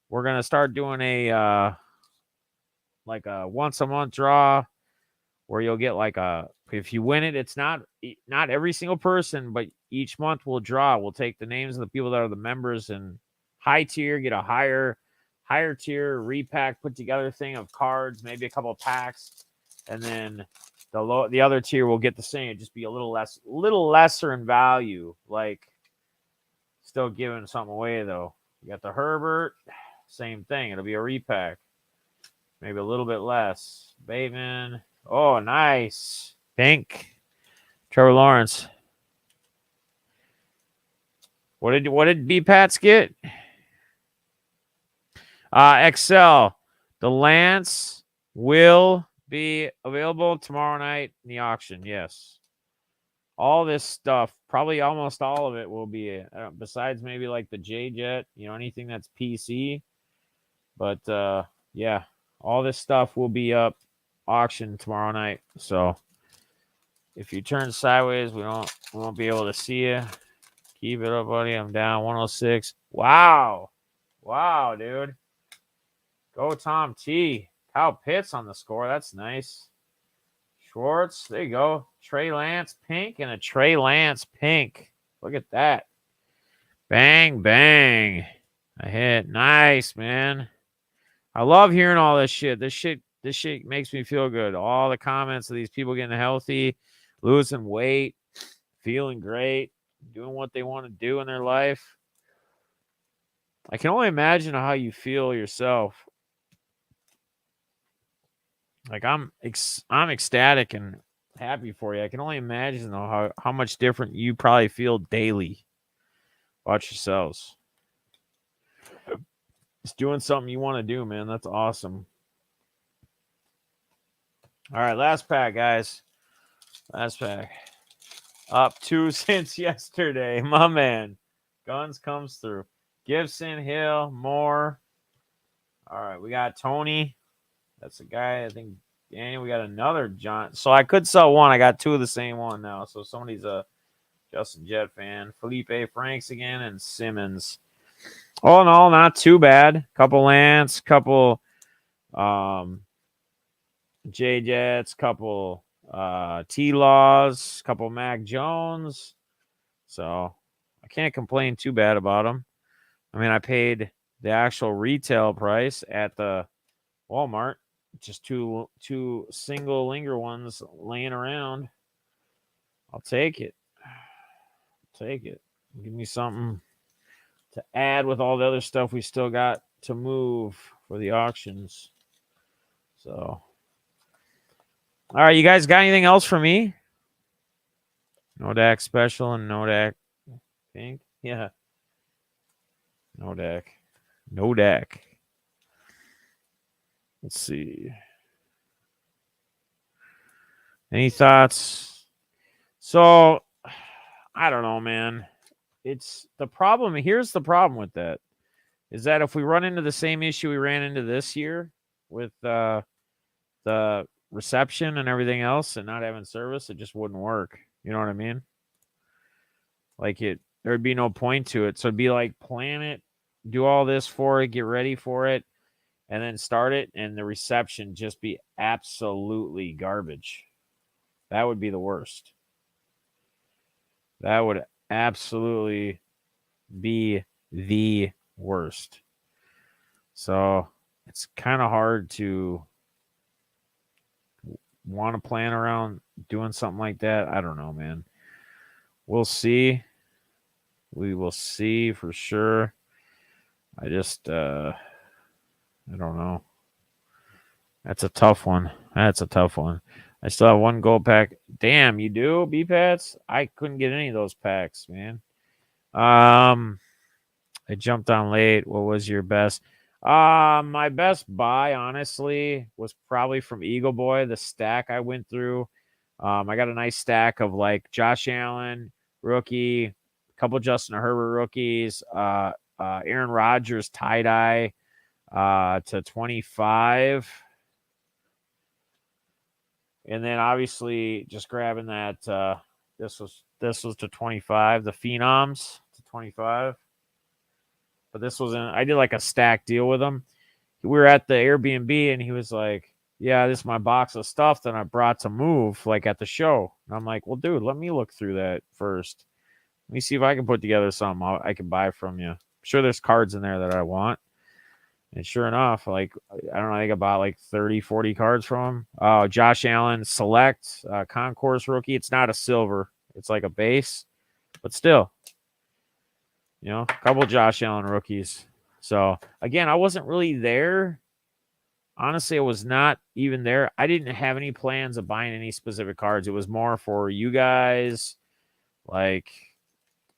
We're gonna start doing a like a once a month draw where you'll get like if you win it, it's not every single person, but each month we'll draw. We'll take the names of the people that are the members and high tier, get a higher tier repack put together thing of cards, maybe a couple of packs, and then the other tier will get the same, just be a little lesser in value, like still giving something away though. You got the Herbert, same thing, it'll be a repack, maybe a little bit less. Bateman, oh nice, pink. Trevor Lawrence. What did B Pats get? Excel. The Lance will be available tomorrow night in the auction. Yes. All this stuff, probably almost all of it will be, besides maybe like the J-Jet, anything that's PC. But, yeah, all this stuff will be up auction tomorrow night. So if you turn sideways, we won't be able to see you. Keep it up, buddy. I'm down 106. Wow, dude. Go Tom T. Kyle Pitts on the score. That's nice. Schwartz. There you go. Trey Lance pink and a Trey Lance pink. Look at that. Bang, bang. A hit. Nice, man. I love hearing all this shit. This shit makes me feel good. All the comments of these people getting healthy, losing weight, feeling great, doing what they want to do in their life. I can only imagine how you feel yourself. Like I'm ecstatic and happy for you. I can only imagine though how much different you probably feel daily. Watch yourselves. It's doing something you want to do, man. That's awesome. All right, last pack, guys. Last pack. Up 2 since yesterday. My man. Guns comes through. Gibson, Hill, Moore. All right, we got Tony. That's a guy, I think Daniel, we got another John. So I could sell one. I got two of the same one now. So somebody's a Justin Jet fan. Felipe Franks again and Simmons. All in all, not too bad. Couple Lance, couple J Jets, couple T Laws, couple Mac Jones. So I can't complain too bad about them. I mean, I paid the actual retail price at the Walmart. Just two single linger ones laying around. I'll take it. Take it. Give me something to add with all the other stuff we still got to move for the auctions. So, all right, you guys got anything else for me? Nodak special and Nodak pink. Yeah. Nodak. Let's see. Any thoughts? So, I don't know, man. It's the problem. Here's the problem with that is that if we run into the same issue we ran into this year with the reception and everything else and not having service, it just wouldn't work. You know what I mean? Like there'd be no point to it. So it'd be like plan it, do all this for it, get ready for it, and then start it, and the reception just be absolutely garbage. That would be the worst. That would absolutely be the worst. So it's kind of hard to want to plan around doing something like that. I don't know, man. We'll see. We will see for sure. I just I don't know. That's a tough one. I still have one gold pack. Damn, you do, B-Pats? I couldn't get any of those packs, man. I jumped on late. What was your best? My best buy, honestly, was probably from Eagle Boy, the stack I went through. I got a nice stack of like Josh Allen, rookie, a couple Justin Herbert rookies, Aaron Rodgers tie-dye to 25. And then obviously just grabbing that this was to 25, the Phenoms to 25. But this was I did like a stack deal with him. We were at the Airbnb and he was like, yeah, this is my box of stuff that I brought to move like at the show. And I'm like, well, dude, let me look through that first. Let me see if I can put together something I can buy from you. I'm sure there's cards in there that I want. And sure enough, like, I don't know, I think I bought like 30, 40 cards from him. Josh Allen Select Concourse rookie. It's not a silver. It's like a base. But still, a couple Josh Allen rookies. So, again, I wasn't really there. Honestly, I was not even there. I didn't have any plans of buying any specific cards. It was more for you guys. Like,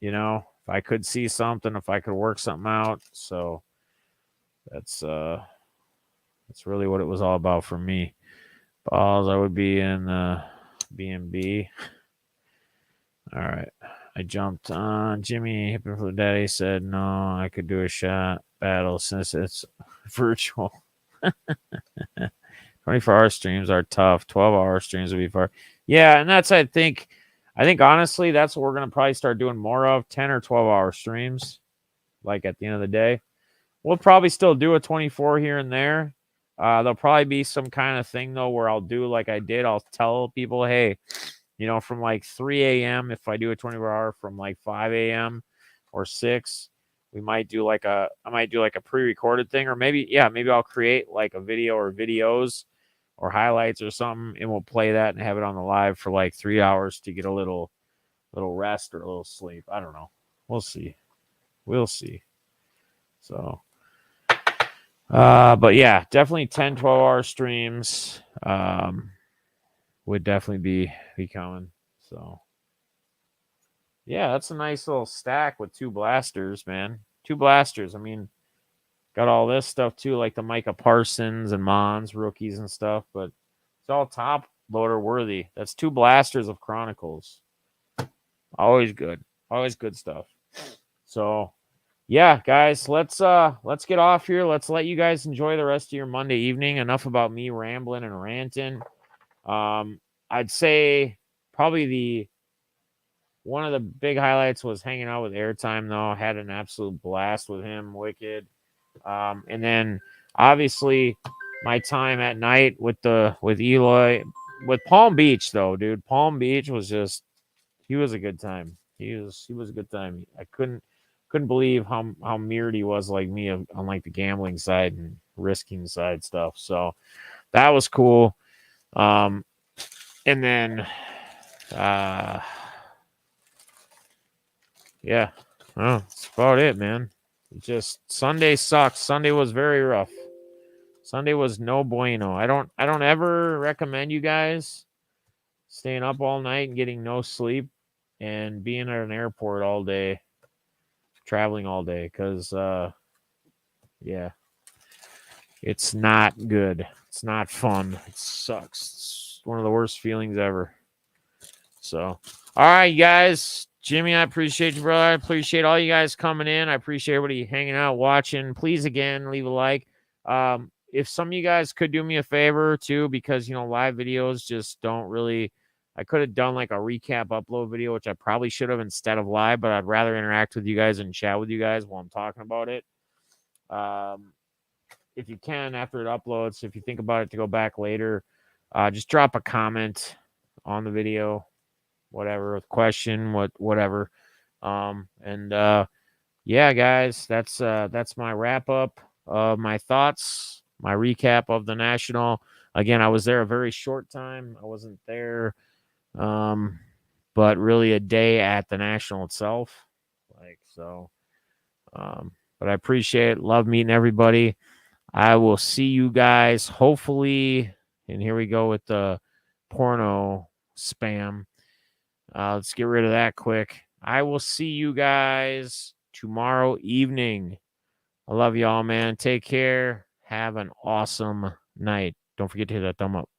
if I could see something, if I could work something out. So, that's really what it was all about for me. Balls, I would be in B&B. All right. I jumped on Jimmy Hippin for the Daddy said no, I could do a shot battle since it's virtual. 24-hour streams are tough. 12-hour streams would be far. Yeah, and that's I think honestly that's what we're gonna probably start doing more of, 10 or 12-hour streams. Like at the end of the day. We'll probably still do a 24 here and there. There'll probably be some kind of thing, though, where I'll do like I did. I'll tell people, hey, from like 3 a.m., if I do a 24-hour from like 5 a.m. or 6, I might do like a pre-recorded thing. Or maybe I'll create like a video or videos or highlights or something, and we'll play that and have it on the live for like 3 hours to get a little rest or a little sleep. I don't know. We'll see. So... but yeah, definitely 10, 12-hour streams would definitely be coming. So yeah, that's a nice little stack with 2 blasters, man. 2 blasters. I mean, got all this stuff too, like the Micah Parsons and Mons rookies and stuff, but it's all top loader worthy. That's 2 blasters of Chronicles. Always good. Always good stuff. So yeah, guys, let's get off here. Let's let you guys enjoy the rest of your Monday evening. Enough about me rambling and ranting. I'd say probably the one of the big highlights was hanging out with Airtime, though. Had an absolute blast with him, wicked. And then obviously my time at night with Eloy, with Palm Beach, though, dude. Palm Beach was just he was a good time. He was a good time. I couldn't believe how mirrored he was like me on like the gambling side and risking side stuff. So that was cool. Um, and then uh yeah, oh, that's about it, man. Just Sunday sucks. Sunday was very rough. Sunday was no bueno. I don't ever recommend you guys staying up all night and getting no sleep and being at an airport all day, traveling all day, because yeah, it's not good. It's not fun. It sucks. It's one of the worst feelings ever. So, all right, you guys. Jimmy, I appreciate you, brother. I appreciate all you guys coming in. I appreciate everybody hanging out, watching. Please, again, leave a like. If some of you guys could do me a favor too, because live videos just don't really. I could have done like a recap upload video, which I probably should have instead of live, but I'd rather interact with you guys and chat with you guys while I'm talking about it. If you can, after it uploads, if you think about it to go back later, just drop a comment on the video, whatever, with question, whatever. And yeah, guys, that's my wrap up of my thoughts, my recap of the National. Again, I was there a very short time. I wasn't there, but really a day at the National itself. Like so, but I appreciate it. Love meeting everybody. I will see you guys hopefully. And here we go with the porno spam. Let's get rid of that quick. I will see you guys tomorrow evening. I love y'all, man. Take care. Have an awesome night. Don't forget to hit that thumb up.